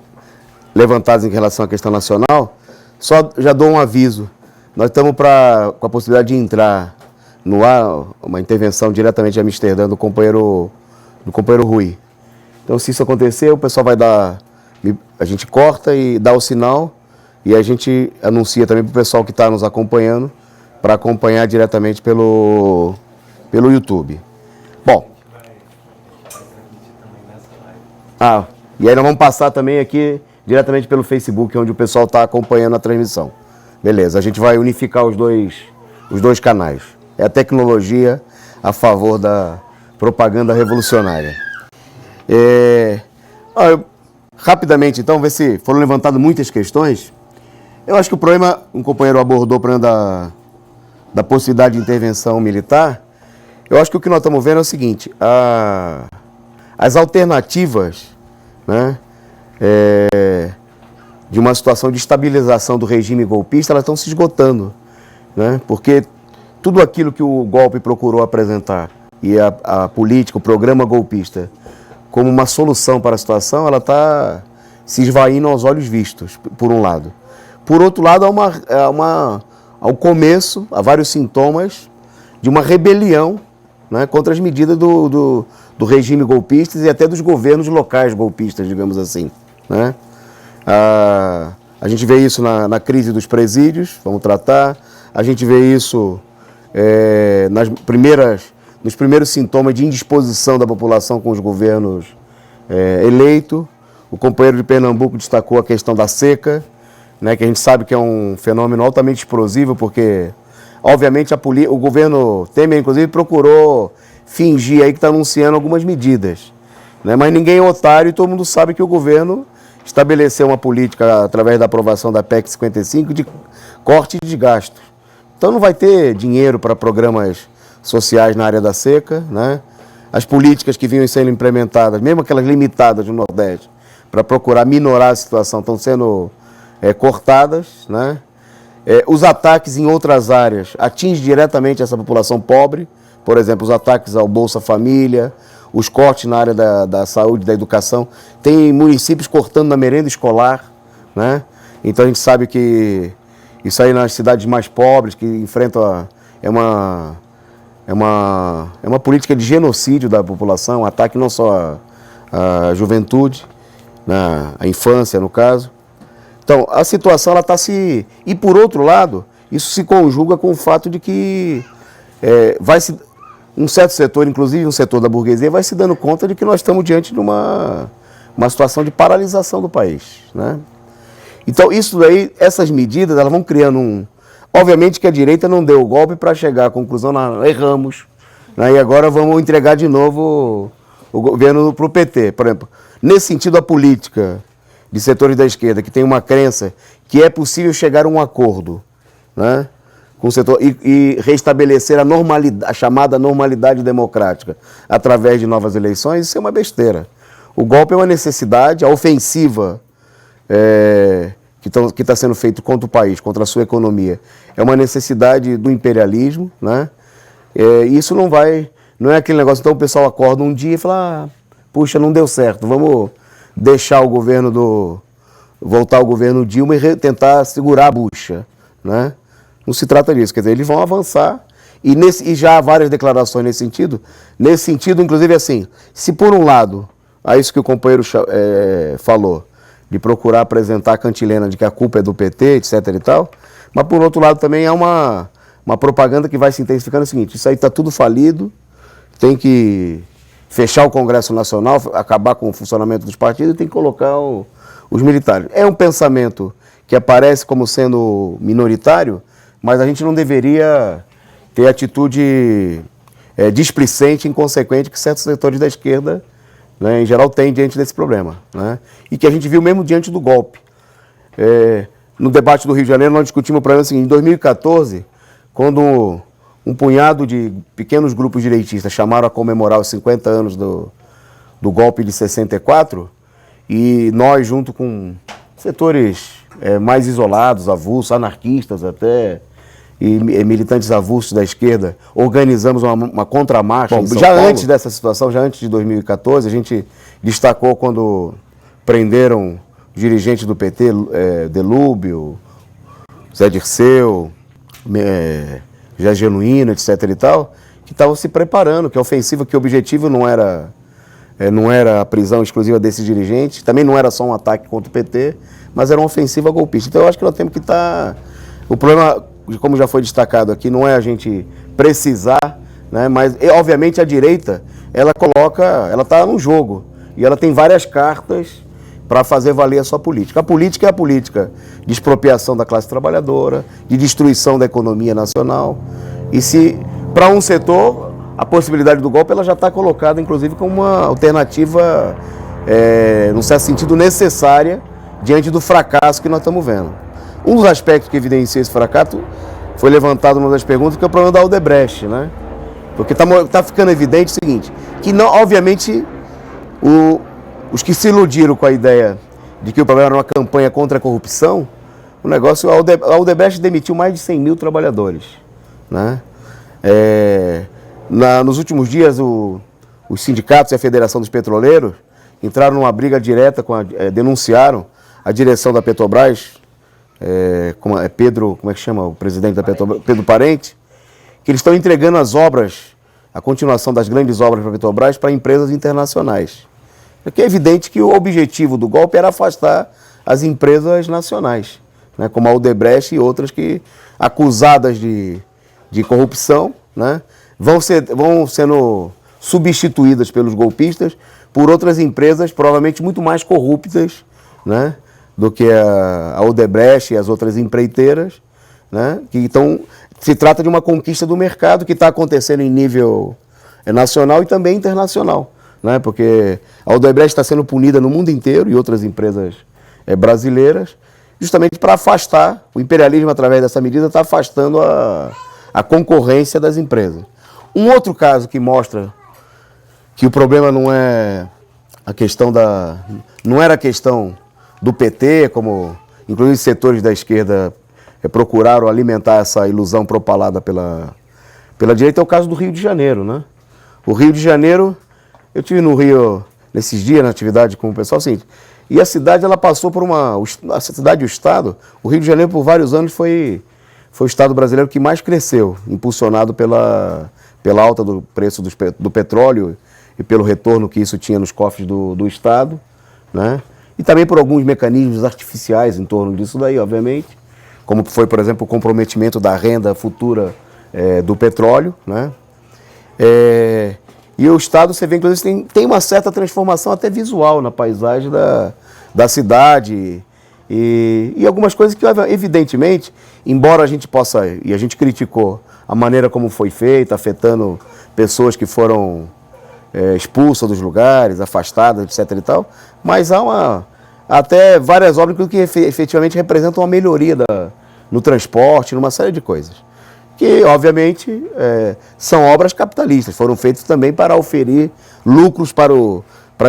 levantadas em relação à questão nacional. Só já dou um aviso. Nós estamos com a possibilidade de entrar no ar uma intervenção diretamente de Amsterdã do companheiro Rui. Então, se isso acontecer, o pessoal vai dar... A gente corta e dá o sinal e a gente anuncia também para o pessoal que está nos acompanhando para acompanhar diretamente pelo YouTube. Bom, E aí nós vamos passar também aqui diretamente pelo Facebook, onde o pessoal está acompanhando a transmissão. Beleza, a gente vai unificar os dois canais. É a tecnologia a favor da propaganda revolucionária. Rapidamente, então, ver se foram levantadas muitas questões. Eu acho que o problema, um companheiro abordou o problema da possibilidade de intervenção militar. Eu acho que o que nós estamos vendo é o seguinte, as alternativas, né, de uma situação de estabilização do regime golpista, elas estão se esgotando, né, porque tudo aquilo que o golpe procurou apresentar e a política, o programa golpista, como uma solução para a situação, ela está se esvaindo aos olhos vistos, por um lado. Por outro lado, ao começo, há vários sintomas de uma rebelião, né, contra as medidas do regime golpista e até dos governos locais golpistas, digamos assim, né? A gente vê isso na crise dos presídios, vamos tratar. A gente vê isso nos primeiros sintomas de indisposição da população com os governos eleitos. O companheiro de Pernambuco destacou a questão da seca, né, que a gente sabe que é um fenômeno altamente explosivo, porque, obviamente, o governo Temer, inclusive, procurou fingir aí que está anunciando algumas medidas, né, mas ninguém é otário e todo mundo sabe que o governo estabeleceu uma política, através da aprovação da PEC 55, de corte de gastos. Então não vai ter dinheiro para programas sociais na área da seca, né? As políticas que vinham sendo implementadas, mesmo aquelas limitadas no Nordeste, para procurar minorar a situação, estão sendo cortadas, né? Os ataques em outras áreas atingem diretamente essa população pobre, por exemplo, os ataques ao Bolsa Família, os cortes na área da saúde, da educação. Tem municípios cortando na merenda escolar, né? Então a gente sabe que isso aí nas cidades mais pobres, que enfrentam é uma política de genocídio da população, um ataque não só à juventude, né, à infância, no caso. Então, a situação ela está se... E, por outro lado, isso se conjuga com o fato de que um certo setor, inclusive um setor da burguesia, vai se dando conta de que nós estamos diante de uma situação de paralisação do país, né? Então, isso daí, essas medidas, elas vão criando Obviamente que a direita não deu o golpe para chegar à conclusão, erramos, né, e agora vamos entregar de novo o governo para o PT. Por exemplo, nesse sentido, a política de setores da esquerda que tem uma crença que é possível chegar a um acordo, né, com o setor e restabelecer a chamada normalidade democrática através de novas eleições, isso é uma besteira. O golpe é uma necessidade, a ofensiva que está sendo feito contra o país, contra a sua economia, é uma necessidade do imperialismo, né? Isso não é aquele negócio, então o pessoal acorda um dia e fala, puxa, não deu certo, vamos deixar voltar ao governo Dilma e tentar segurar a bucha, né? Não se trata disso, quer dizer, eles vão avançar e já há várias declarações nesse sentido, inclusive assim, se por um lado, a isso que o companheiro falou, de procurar apresentar a cantilena de que a culpa é do PT, etc. e tal, mas por outro lado também há uma propaganda que vai se intensificando o seguinte, isso aí está tudo falido, tem que fechar o Congresso Nacional, acabar com o funcionamento dos partidos e tem que colocar os militares. É um pensamento que aparece como sendo minoritário, mas a gente não deveria ter atitude displicente e inconsequente que certos setores da esquerda, né, em geral, têm diante desse problema, né, e que a gente viu mesmo diante do golpe. No debate do Rio de Janeiro, nós discutimos o problema seguinte, em 2014, quando um punhado de pequenos grupos direitistas chamaram a comemorar os 50 anos do golpe de 64, e nós, junto com setores mais isolados, avulsos, anarquistas até, e militantes avulsos da esquerda, organizamos uma contramarcha. Bom, já Paulo, antes dessa situação, já antes de 2014, a gente destacou quando prenderam dirigentes do PT, Delúbio, Zé Dirceu, José Genuíno, etc. e tal, que estavam se preparando, que a ofensiva, que o objetivo não era a prisão exclusiva desses dirigentes, também não era só um ataque contra o PT, mas era uma ofensiva golpista. Então eu acho que nós temos que estar... O problema, como já foi destacado aqui, não é a gente precisar, né, mas obviamente a direita, ela está no jogo. e ela tem várias cartas para fazer valer a sua política. A política é a política de expropriação da classe trabalhadora, de destruição da economia nacional. E se, para um setor, a possibilidade do golpe ela já está colocada, inclusive, como uma alternativa, num certo sentido, necessária diante do fracasso que nós estamos vendo. Um dos aspectos que evidencia esse fracasso foi levantado numa das perguntas, que é o problema da Odebrecht, né? Porque está ficando evidente o seguinte, que não, obviamente, os que se iludiram com a ideia de que o problema era uma campanha contra a corrupção, a Odebrecht demitiu mais de 100 mil trabalhadores, né? Nos últimos dias, os sindicatos e a Federação dos Petroleiros entraram numa briga direta, denunciaram a direção da Petrobras, como é que chama o presidente da Petrobras? Pedro Parente, que eles estão entregando as obras, a continuação das grandes obras para a Petrobras, para empresas internacionais. Porque é evidente que o objetivo do golpe era afastar as empresas nacionais, né, como a Odebrecht e outras que, acusadas de corrupção, né, vão sendo substituídas pelos golpistas por outras empresas provavelmente muito mais corruptas, né, do que a Odebrecht e as outras empreiteiras, né, se trata de uma conquista do mercado que está acontecendo em nível nacional e também internacional, né, porque a Odebrecht está sendo punida no mundo inteiro e outras empresas brasileiras, justamente para afastar, o imperialismo através dessa medida está afastando a concorrência das empresas. Um outro caso que mostra que o problema não é a questão não era a questão do PT, como inclusive setores da esquerda procuraram alimentar essa ilusão propalada pela direita, é o caso do Rio de Janeiro, né? O Rio de Janeiro, eu estive no Rio nesses dias, na atividade com o pessoal, assim, e a cidade ela passou por a cidade e o estado, o Rio de Janeiro por vários anos foi o estado brasileiro que mais cresceu, impulsionado pela alta do preço do petróleo e pelo retorno que isso tinha nos cofres do estado, né? E também por alguns mecanismos artificiais em torno disso daí, obviamente, como foi, por exemplo, o comprometimento da renda futura do petróleo, né? E o estado, você vê, inclusive, tem uma certa transformação até visual na paisagem da cidade e algumas coisas que, evidentemente, embora a gente possa, e a gente criticou a maneira como foi feita, afetando pessoas que foram expulsas dos lugares, afastadas, etc. e tal, mas há até várias obras que efetivamente representam uma melhoria no transporte, numa série de coisas. Que, obviamente, são obras capitalistas, foram feitas também para oferir lucros para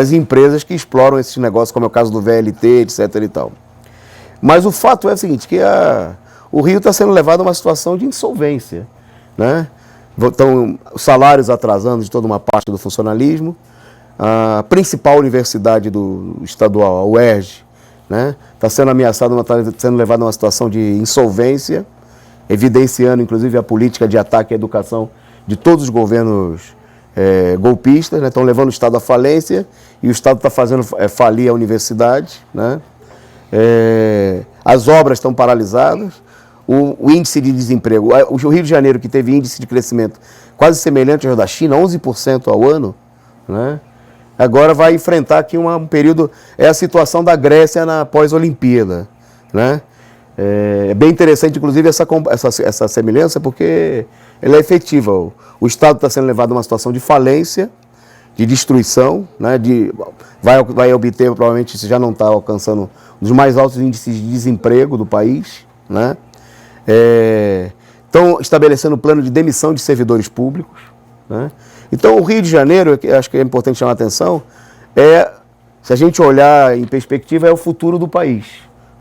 as empresas que exploram esses negócios, como é o caso do VLT, etc. e tal. Mas o fato é o seguinte, que o Rio está sendo levado a uma situação de insolvência, né? Estão salários atrasando de toda uma parte do funcionalismo. A principal universidade do estadual, a UERJ, né, está sendo ameaçada, está sendo levada a uma situação de insolvência, evidenciando, inclusive, a política de ataque à educação de todos os governos golpistas, né, estão levando o Estado à falência e o Estado está fazendo falir a universidade, né? As obras estão paralisadas, o índice de desemprego, o Rio de Janeiro, que teve índice de crescimento quase semelhante ao da China, 11% ao ano, né? Agora vai enfrentar aqui um período, a situação da Grécia na pós-Olimpíada, né? É bem interessante, inclusive, essa semelhança, porque ela é efetiva. O Estado está sendo levado a uma situação de falência, de destruição, né? Vai obter, provavelmente, se já não está alcançando, um dos mais altos índices de desemprego do país, né? Estão estabelecendo um plano de demissão de servidores públicos, né? Então, o Rio de Janeiro, acho que é importante chamar a atenção, se a gente olhar em perspectiva, é o futuro do país,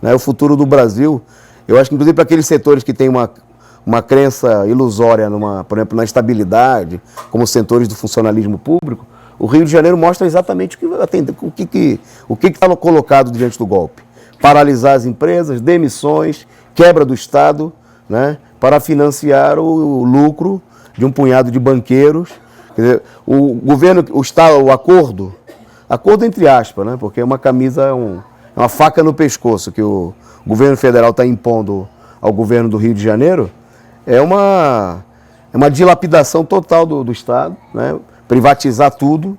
né? O futuro do Brasil. Eu acho que, inclusive, para aqueles setores que têm uma crença ilusória, por exemplo, na estabilidade, como os setores do funcionalismo público, o Rio de Janeiro mostra exatamente o que está colocado diante do golpe. Paralisar as empresas, demissões, quebra do Estado, né, para financiar o lucro de um punhado de banqueiros. Quer dizer, o governo, o acordo entre aspas, né, porque é uma camisa, é uma faca no pescoço que o governo federal está impondo ao governo do Rio de Janeiro, é uma dilapidação total do Estado, né, privatizar tudo,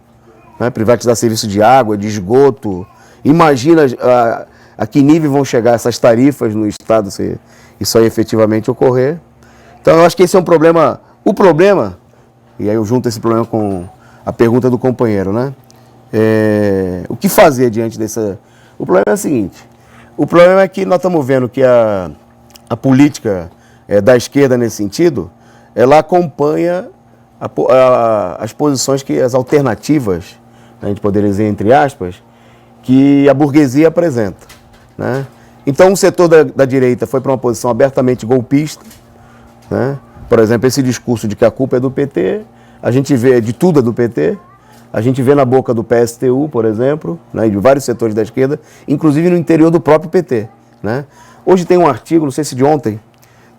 né? Privatizar serviço de água, de esgoto. Imagina a que nível vão chegar essas tarifas no Estado se isso aí efetivamente ocorrer. Então eu acho que esse é um problema. O problema, e aí eu junto esse problema com a pergunta do companheiro, né? O que fazer diante dessa... O problema é o seguinte, o problema é que nós estamos vendo que a política da esquerda nesse sentido, ela acompanha as posições as alternativas, a gente poderia dizer entre aspas, que a burguesia apresenta, né? Então, um setor da direita foi para uma posição abertamente golpista, né? Por exemplo, esse discurso de que a culpa é do PT, a gente vê de tudo é do PT, a gente vê na boca do PSTU, por exemplo, né, e de vários setores da esquerda, inclusive no interior do próprio PT, né? Hoje tem um artigo, não sei se de ontem,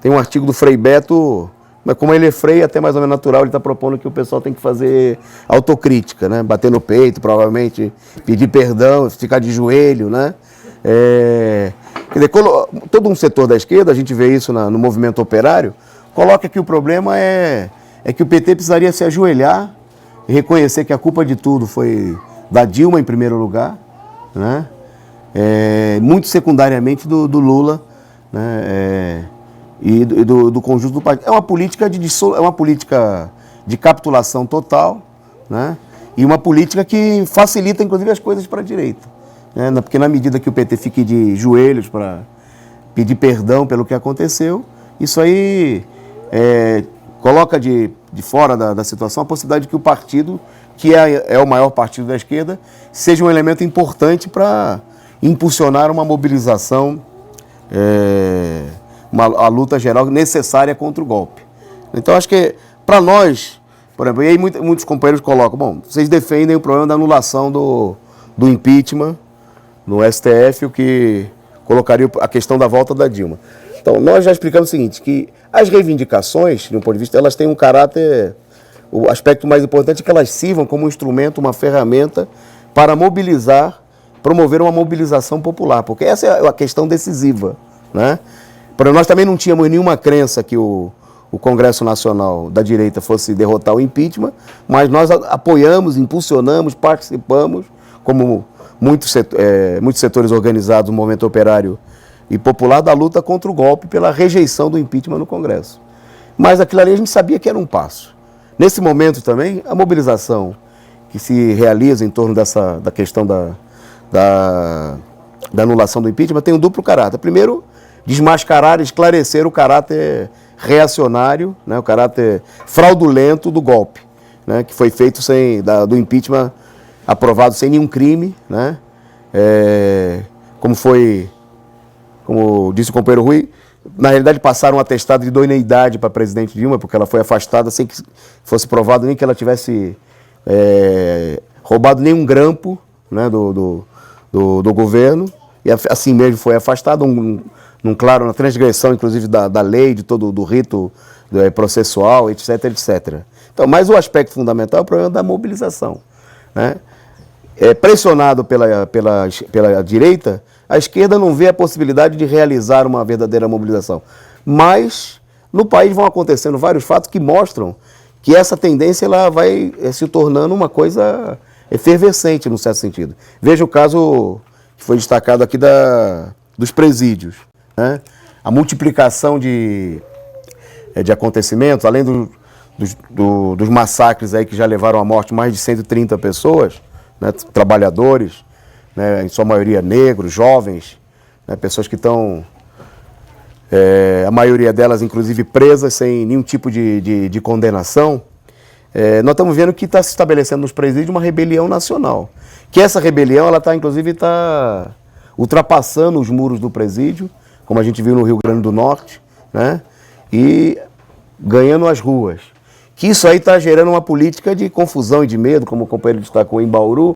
tem um artigo do Frei Beto, mas como ele é Frei, até mais ou menos natural, ele está propondo que o pessoal tem que fazer autocrítica, né? Bater no peito, provavelmente, pedir perdão, ficar de joelho, né? Quer dizer, todo um setor da esquerda, a gente vê isso no movimento operário, coloca que o problema é que o PT precisaria se ajoelhar e reconhecer que a culpa de tudo foi da Dilma em primeiro lugar, né? Muito secundariamente do Lula, né? E do conjunto do partido. É uma política de capitulação total, né? E uma política que facilita, inclusive, as coisas para a direita, né? Porque na medida que o PT fique de joelhos para pedir perdão pelo que aconteceu, isso aí coloca de fora da situação a possibilidade de que o partido, que é o maior partido da esquerda, seja um elemento importante para impulsionar uma mobilização, a luta geral necessária contra o golpe. Então, acho que para nós, por exemplo, e aí muitos companheiros colocam, bom, vocês defendem o problema da anulação do impeachment no STF, o que colocaria a questão da volta da Dilma. Então, nós já explicamos o seguinte, que as reivindicações, de um ponto de vista, elas têm um caráter, o aspecto mais importante é que elas sirvam como um instrumento, uma ferramenta para mobilizar, promover uma mobilização popular, porque essa é a questão decisiva, né? Porque nós também não tínhamos nenhuma crença que o Congresso Nacional da direita fosse derrotar o impeachment, mas nós apoiamos, impulsionamos, participamos, como muitos setores organizados no movimento operário e popular, da luta contra o golpe pela rejeição do impeachment no Congresso. Mas aquilo ali a gente sabia que era um passo. Nesse momento também, a mobilização que se realiza em torno da questão da anulação do impeachment tem um duplo caráter. Primeiro, desmascarar, esclarecer o caráter reacionário, né, o caráter fraudulento do golpe, né, que foi feito do impeachment aprovado sem nenhum crime, né, como disse o companheiro Rui, na realidade passaram um atestado de idoneidade para a presidente Dilma, porque ela foi afastada sem que fosse provado nem que ela tivesse roubado nenhum grampo, né, do governo, e assim mesmo foi afastada, claro, na transgressão, inclusive, da lei, de todo do rito processual, etc, etc. Então, mas o aspecto fundamental é o problema da mobilização, né? Pressionado pela direita, a esquerda não vê a possibilidade de realizar uma verdadeira mobilização. Mas, no país vão acontecendo vários fatos que mostram que essa tendência ela vai se tornando uma coisa efervescente, num certo sentido. Veja o caso que foi destacado aqui dos presídios, né? A multiplicação de acontecimentos, além dos massacres aí que já levaram à morte mais de 130 pessoas, né, trabalhadores, né, em sua maioria negros, jovens, né, pessoas que estão, a maioria delas inclusive presas sem nenhum tipo de condenação. Nós estamos vendo que está se estabelecendo nos presídios uma rebelião nacional. Que essa rebelião, ela inclusive está ultrapassando os muros do presídio, como a gente viu no Rio Grande do Norte, né, e ganhando as ruas. Que isso aí está gerando uma política de confusão e de medo, como o companheiro destacou em Bauru,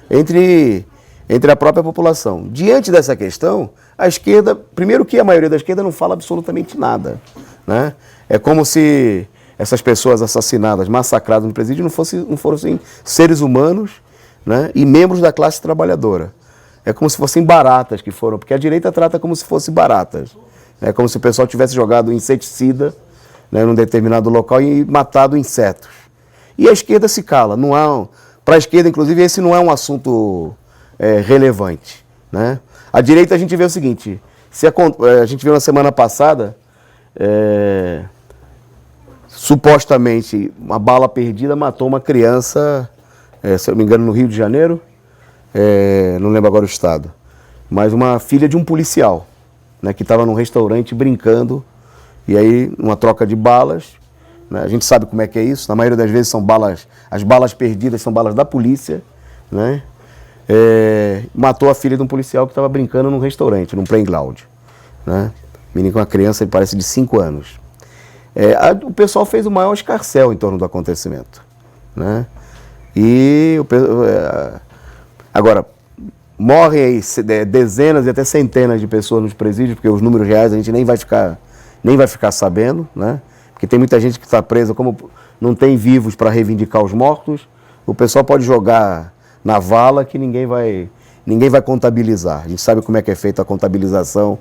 entre a própria população. Diante dessa questão, a esquerda, primeiro que a maioria da esquerda não fala absolutamente nada, né? É como se essas pessoas assassinadas, massacradas no presídio não fossem seres humanos, né, e membros da classe trabalhadora. É como se fossem baratas que foram, porque a direita trata como se fossem baratas. É como se o pessoal tivesse jogado inseticida, né, num determinado local e matado insetos. E a esquerda se cala. Não há Para a esquerda, inclusive, esse não é um assunto relevante, né? A direita a gente vê o seguinte, a gente viu na semana passada, supostamente uma bala perdida matou uma criança, se eu não me engano, no Rio de Janeiro, não lembro agora o estado, mas uma filha de um policial, né, que estava num restaurante brincando, e aí, numa troca de balas, né, a gente sabe como é que é isso, na maioria das vezes são balas, as balas perdidas são balas da polícia, né, matou a filha de um policial que estava brincando num restaurante, num playground, né, menino com uma criança, ele parece de 5 anos. O pessoal fez o maior escarcéu em torno do acontecimento, né, e agora, morrem aí dezenas e até centenas de pessoas nos presídios, porque os números reais a gente nem vai ficar sabendo, né? Porque tem muita gente que está presa, como não tem vivos para reivindicar os mortos, o pessoal pode jogar na vala que ninguém vai contabilizar. A gente sabe como é que é feita a contabilização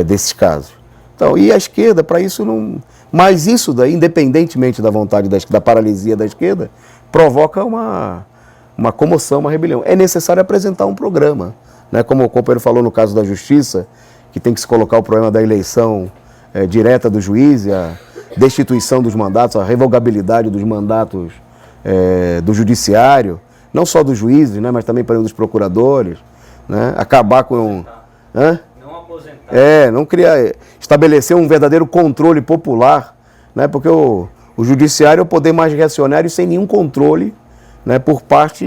desses casos. Então, e a esquerda, para isso não... Mas isso daí, independentemente da vontade da paralisia da esquerda, provoca uma comoção, uma rebelião. É necessário apresentar um programa, né? Como o companheiro falou no caso da Justiça, que tem que se colocar o problema da eleição direta do juiz, a destituição dos mandatos, a revogabilidade dos mandatos do judiciário, não só dos juízes, né? Mas também dos procuradores, né? Acabar com... Não aposentar. Não criar... Estabelecer um verdadeiro controle popular, né? Porque o judiciário é o poder mais reacionário sem nenhum controle, né,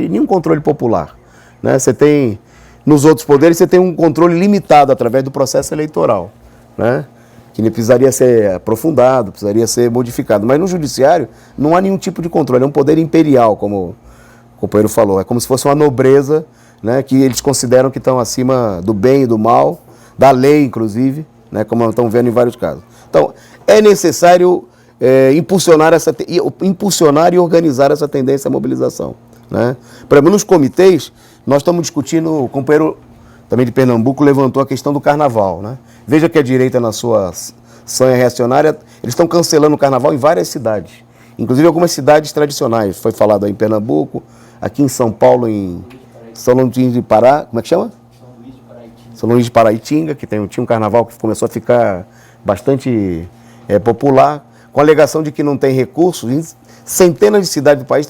nenhum controle popular, né? Você tem, nos outros poderes, você tem um controle limitado através do processo eleitoral, né, que precisaria ser aprofundado, precisaria ser modificado. Mas no judiciário não há nenhum tipo de controle, é um poder imperial, como o companheiro falou, é como se fosse uma nobreza, né, que eles consideram que estão acima do bem e do mal, da lei, inclusive, né, como nós estamos vendo em vários casos. Então, é necessário impulsionar e organizar essa tendência à mobilização, né? Por exemplo, nos comitês, nós estamos discutindo, o companheiro também de Pernambuco levantou a questão do carnaval, né? Veja que a direita, na sua sanha reacionária, eles estão cancelando o carnaval em várias cidades, inclusive algumas cidades tradicionais. Foi falado aí em Pernambuco, aqui em São Paulo, em São Luís de Pará, como é que chama? São Luís de Paraitinga, que tinha um carnaval que começou a ficar bastante popular, com a alegação de que não tem recursos em centenas de cidades do país,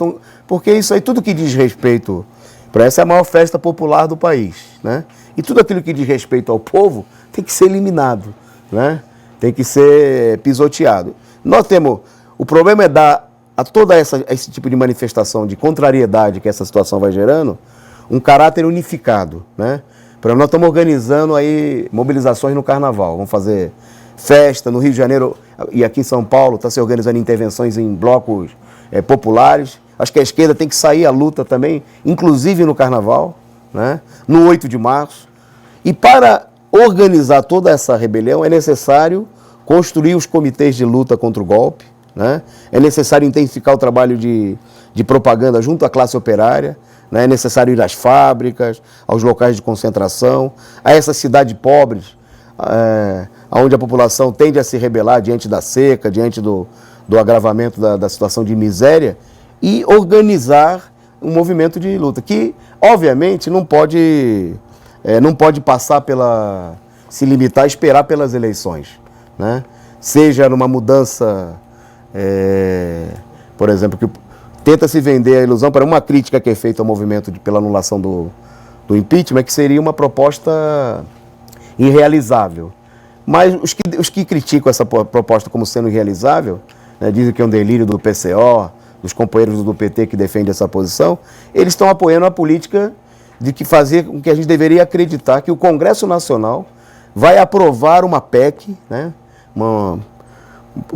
porque isso aí, tudo que diz respeito, para essa é a maior festa popular do país, né? E tudo aquilo que diz respeito ao povo tem que ser eliminado, né? Tem que ser pisoteado. Nós temos, o problema é dar a toda esse tipo de manifestação de contrariedade que essa situação vai gerando, um caráter unificado, né? Por exemplo, nós estamos organizando aí mobilizações no carnaval, vamos fazer festa no Rio de Janeiro e aqui em São Paulo, está se organizando intervenções em blocos populares. Acho que a esquerda tem que sair à luta também, inclusive no carnaval, né? No 8 de março. E para organizar toda essa rebelião é necessário construir os comitês de luta contra o golpe, né? É necessário intensificar o trabalho de propaganda junto à classe operária, né? É necessário ir às fábricas, aos locais de concentração, a essas cidades pobres, onde a população tende a se rebelar diante da seca, diante do agravamento da situação de miséria, e organizar um movimento de luta, que, obviamente, não pode se limitar a esperar pelas eleições, né? Seja numa mudança, por exemplo, que tenta se vender a ilusão, para uma crítica que é feita ao movimento pela anulação do impeachment, é que seria uma proposta irrealizável. Mas os que criticam essa proposta como sendo irrealizável, né, dizem que é um delírio do PCO, dos companheiros do PT que defendem essa posição, eles estão apoiando a política de que fazer com que a gente deveria acreditar que o Congresso Nacional vai aprovar uma PEC, né, um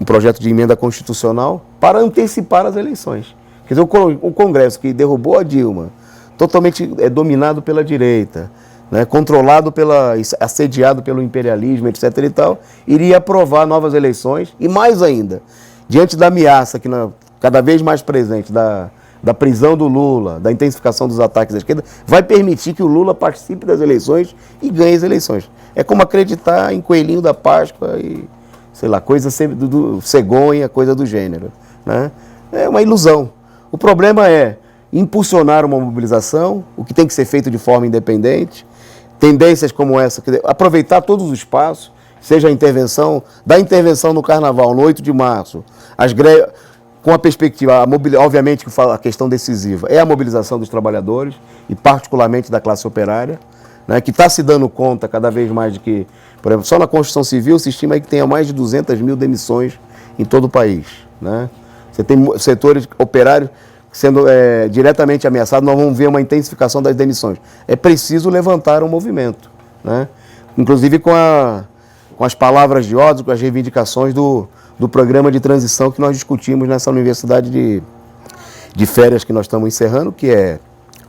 projeto de emenda constitucional, para antecipar as eleições. Quer dizer, o Congresso que derrubou a Dilma, totalmente dominado pela direita, né, assediado pelo imperialismo, etc. e tal, iria aprovar novas eleições e, mais ainda, diante da ameaça cada vez mais presente da prisão do Lula, da intensificação dos ataques à esquerda, vai permitir que o Lula participe das eleições e ganhe as eleições. É como acreditar em coelhinho da Páscoa e, sei lá, coisa do cegonha, coisa do gênero, né? É uma ilusão. O problema é impulsionar uma mobilização, o que tem que ser feito de forma independente, tendências como essa, aproveitar todos os espaços, seja a intervenção, da intervenção no Carnaval, no 8 de março, as greves, com a perspectiva, obviamente que a questão decisiva é a mobilização dos trabalhadores, e particularmente da classe operária, né, que está se dando conta cada vez mais de que, por exemplo, só na construção civil se estima aí que tenha mais de 200 mil demissões em todo o país. Né? Você tem setores operários sendo diretamente ameaçados, nós vamos ver uma intensificação das demissões. É preciso levantar um movimento, né? Inclusive com as palavras de ódio, com as reivindicações do programa de transição que nós discutimos nessa universidade de férias que nós estamos encerrando, que é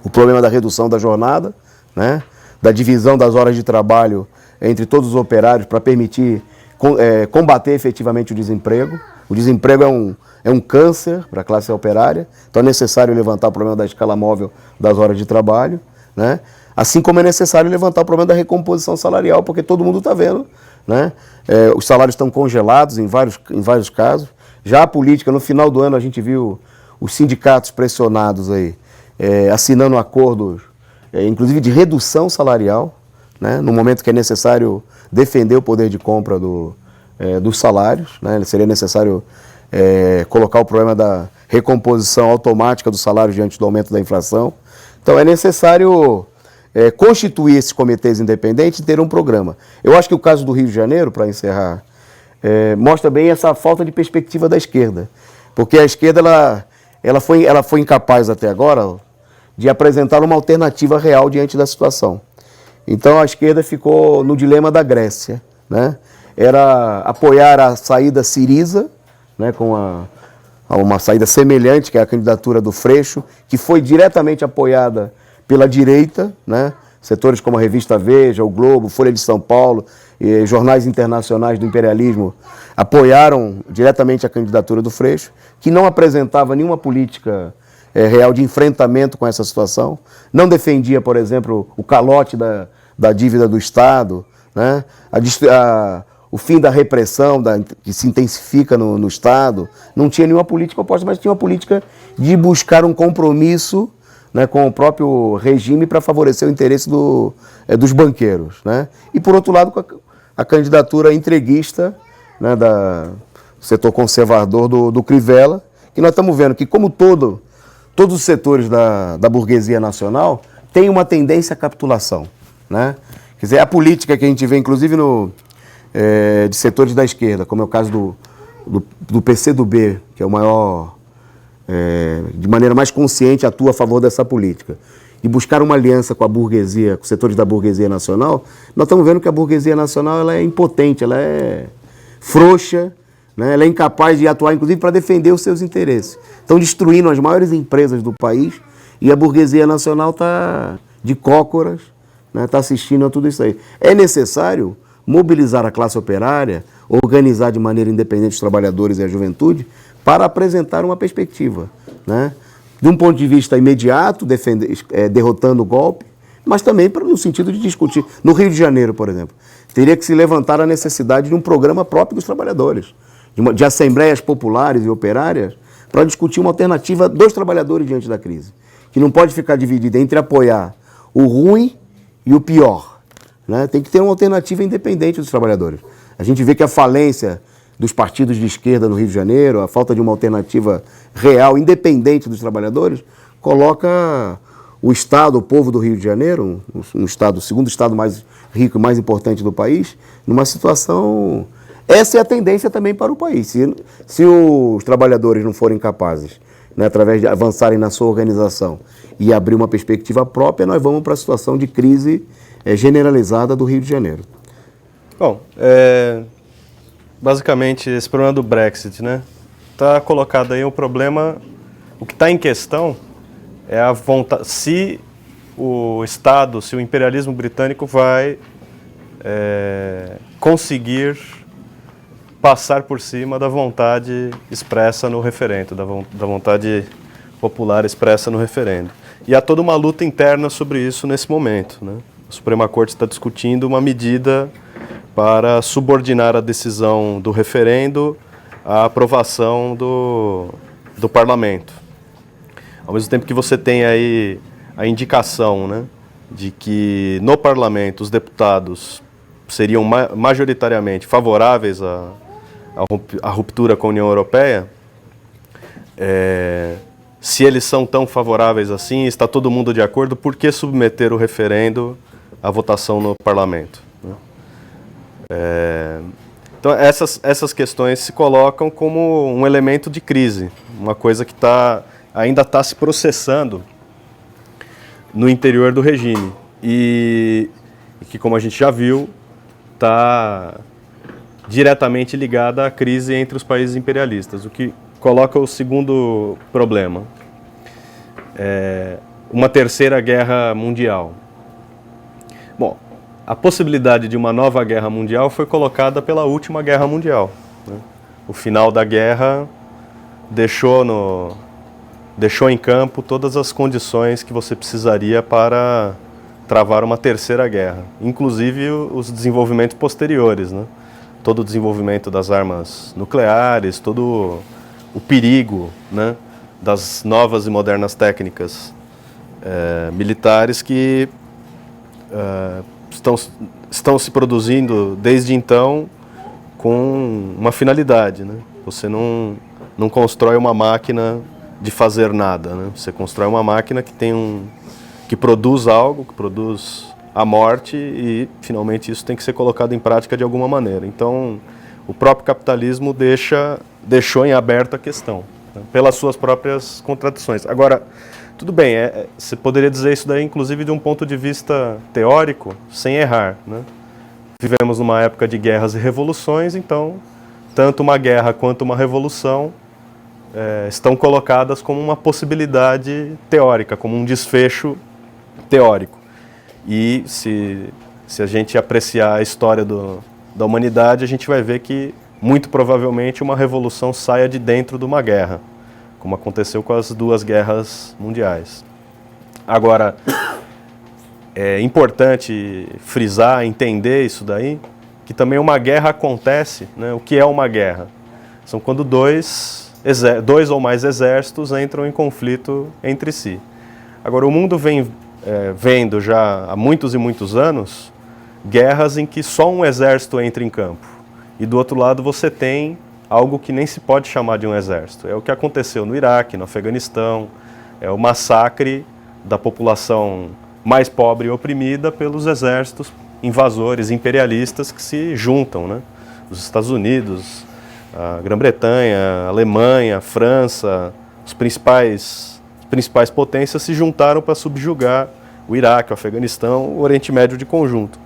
o problema da redução da jornada, né? Da divisão das horas de trabalho entre todos os operários para permitir combater efetivamente o desemprego. O desemprego é um câncer para a classe operária, então é necessário levantar o problema da escala móvel das horas de trabalho, né? Assim como é necessário levantar o problema da recomposição salarial, porque todo mundo está vendo, né? Os salários estão congelados em vários casos. Já a política, no final do ano, a gente viu os sindicatos pressionados aí, assinando acordos, inclusive de redução salarial, né? No momento que é necessário defender o poder de compra dos salários, né? Seria necessário colocar o problema da recomposição automática dos salários diante do aumento da inflação. Então é necessário constituir esses comitês independentes e ter um programa. Eu acho que o caso do Rio de Janeiro, para encerrar, mostra bem essa falta de perspectiva da esquerda, porque a esquerda ela foi incapaz até agora de apresentar uma alternativa real diante da situação. Então a esquerda ficou no dilema da Grécia, né? Era apoiar a saída Syriza, né, com uma saída semelhante, que é a candidatura do Freixo, que foi diretamente apoiada pela direita, né? Setores como a revista Veja, o Globo, Folha de São Paulo, e jornais internacionais do imperialismo apoiaram diretamente a candidatura do Freixo, que não apresentava nenhuma política real de enfrentamento com essa situação, não defendia, por exemplo, o calote da dívida do Estado, né? O fim da repressão que se intensifica no Estado, não tinha nenhuma política oposta, mas tinha uma política de buscar um compromisso, né, com o próprio regime para favorecer o interesse dos banqueiros. Né? E, por outro lado, com a candidatura entreguista, né, do setor conservador do Crivella, que nós estamos vendo que, como todos os setores da burguesia nacional, tem uma tendência à capitulação. Né? Quer dizer, a política que a gente vê, inclusive, de setores da esquerda, como é o caso do PCdoB, que é o maior, de maneira mais consciente, atua a favor dessa política, e buscar uma aliança com a burguesia, com os setores da burguesia nacional, nós estamos vendo que a burguesia nacional ela é impotente, ela é frouxa, né? Ela é incapaz de atuar, inclusive, para defender os seus interesses. Estão destruindo as maiores empresas do país e a burguesia nacional está de cócoras, né? Está assistindo a tudo isso aí. É necessário mobilizar a classe operária, organizar de maneira independente os trabalhadores e a juventude para apresentar uma perspectiva, né? De um ponto de vista imediato, derrotando o golpe, mas também no sentido de discutir. No Rio de Janeiro, por exemplo, teria que se levantar a necessidade de um programa próprio dos trabalhadores, de assembleias populares e operárias, para discutir uma alternativa dos trabalhadores diante da crise, que não pode ficar dividida entre apoiar o ruim e o pior. Né? Tem que ter uma alternativa independente dos trabalhadores. A gente vê que a falência dos partidos de esquerda no Rio de Janeiro, a falta de uma alternativa real, independente dos trabalhadores, coloca o Estado, o povo do Rio de Janeiro, o segundo estado mais rico e mais importante do país, numa situação... Essa é a tendência também para o país. Se os trabalhadores não forem capazes, né, através de avançarem na sua organização e abrir uma perspectiva própria, nós vamos para a situação de crise generalizada do Rio de Janeiro. Bom, basicamente esse problema do Brexit, né? Está colocado aí o problema, o que está em questão é a vontade, se o Estado, se o imperialismo britânico vai conseguir passar por cima da vontade expressa no referendo, da vontade popular expressa no referendo. E há toda uma luta interna sobre isso nesse momento, né? A Suprema Corte está discutindo uma medida para subordinar a decisão do referendo à aprovação do parlamento. Ao mesmo tempo que você tem aí a indicação, né, de que no parlamento os deputados seriam majoritariamente favoráveis à ruptura com a União Europeia, se eles são tão favoráveis assim, está todo mundo de acordo, por que submeter o referendo à votação no parlamento? Né? Então essas questões se colocam como um elemento de crise, uma coisa que ainda está se processando no interior do regime e que, como a gente já viu, está diretamente ligada à crise entre os países imperialistas, o que coloca o segundo problema, uma terceira guerra mundial. Bom, a possibilidade de uma nova guerra mundial foi colocada pela última guerra mundial, né? O final da guerra deixou em campo todas as condições que você precisaria para travar uma terceira guerra, inclusive os desenvolvimentos posteriores, né? Todo o desenvolvimento das armas nucleares, todo o perigo, né, das novas e modernas técnicas militares que estão se produzindo desde então com uma finalidade, né? Você não constrói uma máquina de fazer nada, né? Você constrói uma máquina que produz algo, que produz a morte e, finalmente, isso tem que ser colocado em prática de alguma maneira. Então, o próprio capitalismo deixou em aberto a questão, né, pelas suas próprias contradições. Agora, tudo bem, você poderia dizer isso daí, inclusive, de um ponto de vista teórico, sem errar, né? Vivemos numa época de guerras e revoluções, então, tanto uma guerra quanto uma revolução estão colocadas como uma possibilidade teórica, como um desfecho teórico. E se a gente apreciar a história da humanidade, a gente vai ver que, muito provavelmente, uma revolução saia de dentro de uma guerra, como aconteceu com as duas guerras mundiais. Agora, é importante frisar, entender isso daí, que também uma guerra acontece, né? O que é uma guerra? São quando dois ou mais exércitos entram em conflito entre si. Agora, o mundo vem vendo já há muitos e muitos anos guerras em que só um exército entra em campo. E do outro lado você tem algo que nem se pode chamar de um exército. É o que aconteceu no Iraque, no Afeganistão, é o massacre da população mais pobre e oprimida pelos exércitos invasores, imperialistas que se juntam, né? Os Estados Unidos, a Grã-Bretanha, a Alemanha, a França, as principais potências se juntaram para subjugar o Iraque, o Afeganistão, o Oriente Médio de conjunto.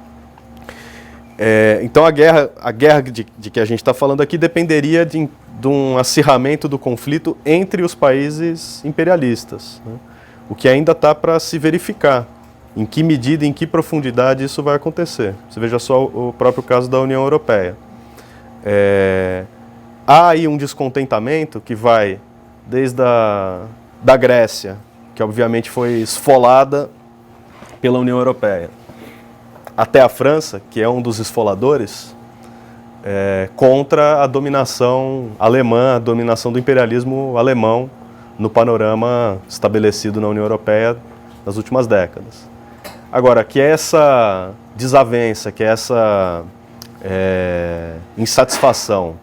Então a guerra de que a gente está falando aqui dependeria de um acirramento do conflito entre os países imperialistas, né? O que ainda está para se verificar. Em que medida, em que profundidade isso vai acontecer. Você veja só o próprio caso da União Europeia. Há aí um descontentamento que vai desde da Grécia, que obviamente foi esfolada pela União Europeia, até a França, que é um dos esfoladores, contra a dominação alemã, a dominação do imperialismo alemão no panorama estabelecido na União Europeia nas últimas décadas. Agora, que essa desavença, que essa insatisfação,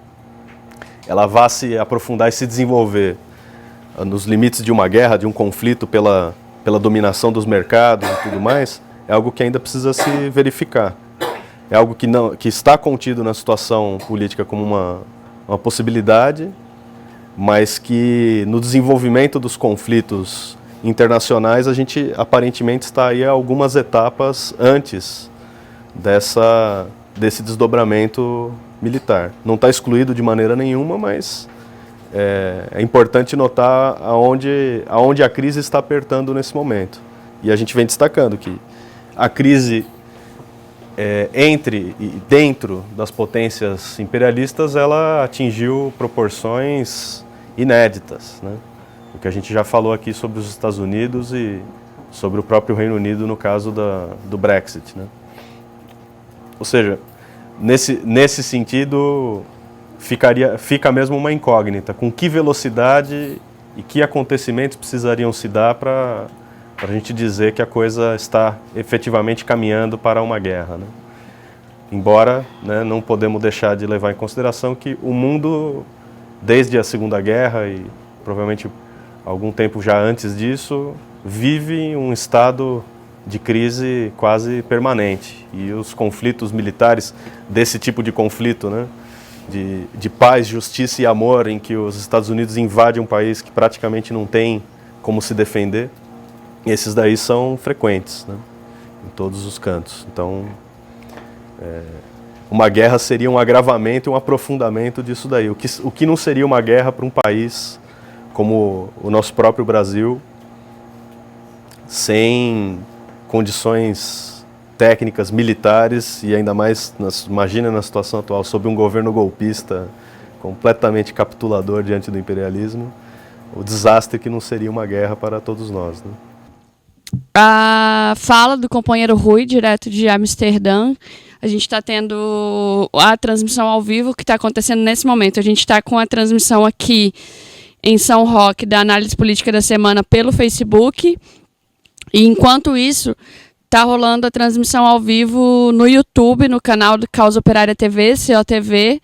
ela vá se aprofundar e se desenvolver nos limites de uma guerra, de um conflito pela dominação dos mercados e tudo mais, é algo que ainda precisa se verificar. É algo que está contido na situação política como uma possibilidade, mas que no desenvolvimento dos conflitos internacionais a gente aparentemente está aí a algumas etapas antes desse desdobramento militar. Não está excluído de maneira nenhuma, mas é importante notar aonde a crise está apertando nesse momento. E a gente vem destacando que a crise entre e dentro das potências imperialistas, ela atingiu proporções inéditas, né? O que a gente já falou aqui sobre os Estados Unidos e sobre o próprio Reino Unido no caso do Brexit, né? Ou seja, nesse sentido, fica mesmo uma incógnita. Com que velocidade e que acontecimentos precisariam se dar para a gente dizer que a coisa está efetivamente caminhando para uma guerra, né? Embora, né, não podemos deixar de levar em consideração que o mundo, desde a Segunda Guerra e provavelmente algum tempo já antes disso, vive um estado de crise quase permanente. E os conflitos militares, desse tipo de conflito, né, de paz, justiça e amor, em que os Estados Unidos invadem um país que praticamente não tem como se defender, esses daí são frequentes, né, em todos os cantos. Então, uma guerra seria um agravamento e um aprofundamento disso daí. O que não seria uma guerra para um país como o nosso próprio Brasil, sem condições técnicas, militares, e ainda mais, imagina na situação atual, sob um governo golpista completamente capitulador diante do imperialismo, o desastre que não seria uma guerra para todos nós, né? A fala do companheiro Rui, direto de Amsterdã. A gente está tendo a transmissão ao vivo que está acontecendo nesse momento. A gente está com a transmissão aqui em São Roque da análise política da semana pelo Facebook. E enquanto isso, está rolando a transmissão ao vivo no YouTube, no canal do Causa Operária TV, COTV,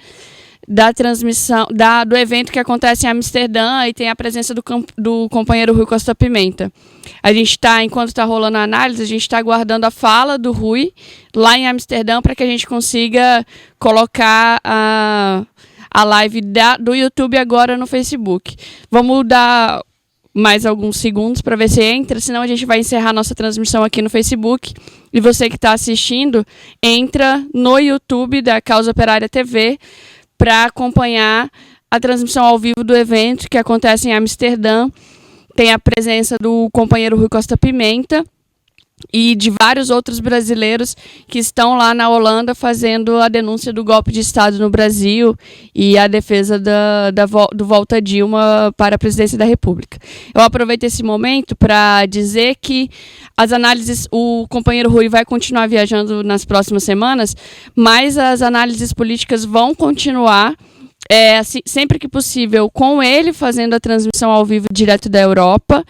da transmissão do evento que acontece em Amsterdã, e tem a presença do companheiro Rui Costa Pimenta. A gente está, enquanto está rolando a análise, a gente está aguardando a fala do Rui lá em Amsterdã para que a gente consiga colocar a live do YouTube agora no Facebook. Vamos dar mais alguns segundos para ver se entra, senão a gente vai encerrar nossa transmissão aqui no Facebook. E você que está assistindo, entra no YouTube da Causa Operária TV para acompanhar a transmissão ao vivo do evento que acontece em Amsterdã. Tem a presença do companheiro Rui Costa Pimenta e de vários outros brasileiros que estão lá na Holanda fazendo a denúncia do golpe de Estado no Brasil e a defesa do volta Dilma para a presidência da República. Eu aproveito esse momento para dizer que as análises, o companheiro Rui vai continuar viajando nas próximas semanas, mas as análises políticas vão continuar assim, sempre que possível, com ele fazendo a transmissão ao vivo direto da Europa,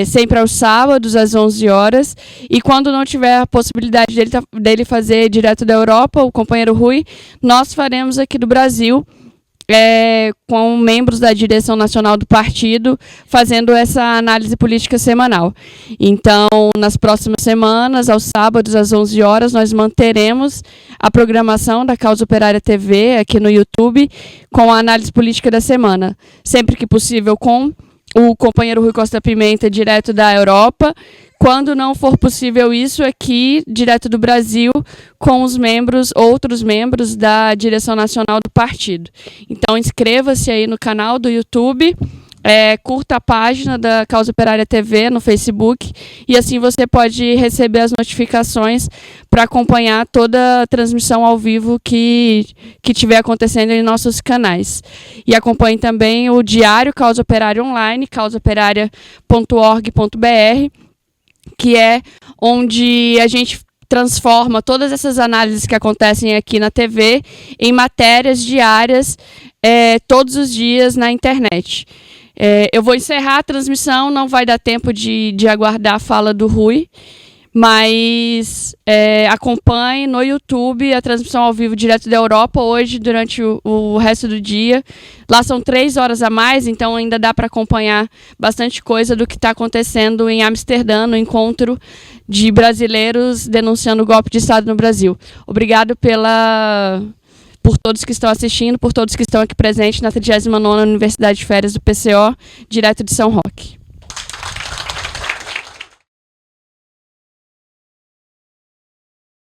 sempre aos sábados, às 11 horas. E quando não tiver a possibilidade dele fazer direto da Europa, o companheiro Rui, nós faremos aqui do Brasil, com membros da direção nacional do partido, fazendo essa análise política semanal. Então, nas próximas semanas, aos sábados, às 11 horas, nós manteremos a programação da Causa Operária TV aqui no YouTube, com a análise política da semana. Sempre que possível, com o companheiro Rui Costa Pimenta, direto da Europa. Quando não for possível isso, aqui, direto do Brasil, com os outros membros da direção nacional do partido. Então, inscreva-se aí no canal do YouTube, curta a página da Causa Operária TV no Facebook, e assim você pode receber as notificações para acompanhar toda a transmissão ao vivo que estiver acontecendo em nossos canais. E acompanhe também o diário Causa Operária Online, causaoperária.org.br, que é onde a gente transforma todas essas análises que acontecem aqui na TV em matérias diárias, todos os dias na internet. Eu vou encerrar a transmissão, não vai dar tempo de aguardar a fala do Rui, mas acompanhe no YouTube a transmissão ao vivo direto da Europa hoje, durante o resto do dia. Lá são 3 horas a mais, então ainda dá para acompanhar bastante coisa do que está acontecendo em Amsterdã, no encontro de brasileiros denunciando o golpe de Estado no Brasil. Obrigado por todos que estão assistindo, por todos que estão aqui presentes na 39ª Universidade de Férias do PCO, direto de São Roque.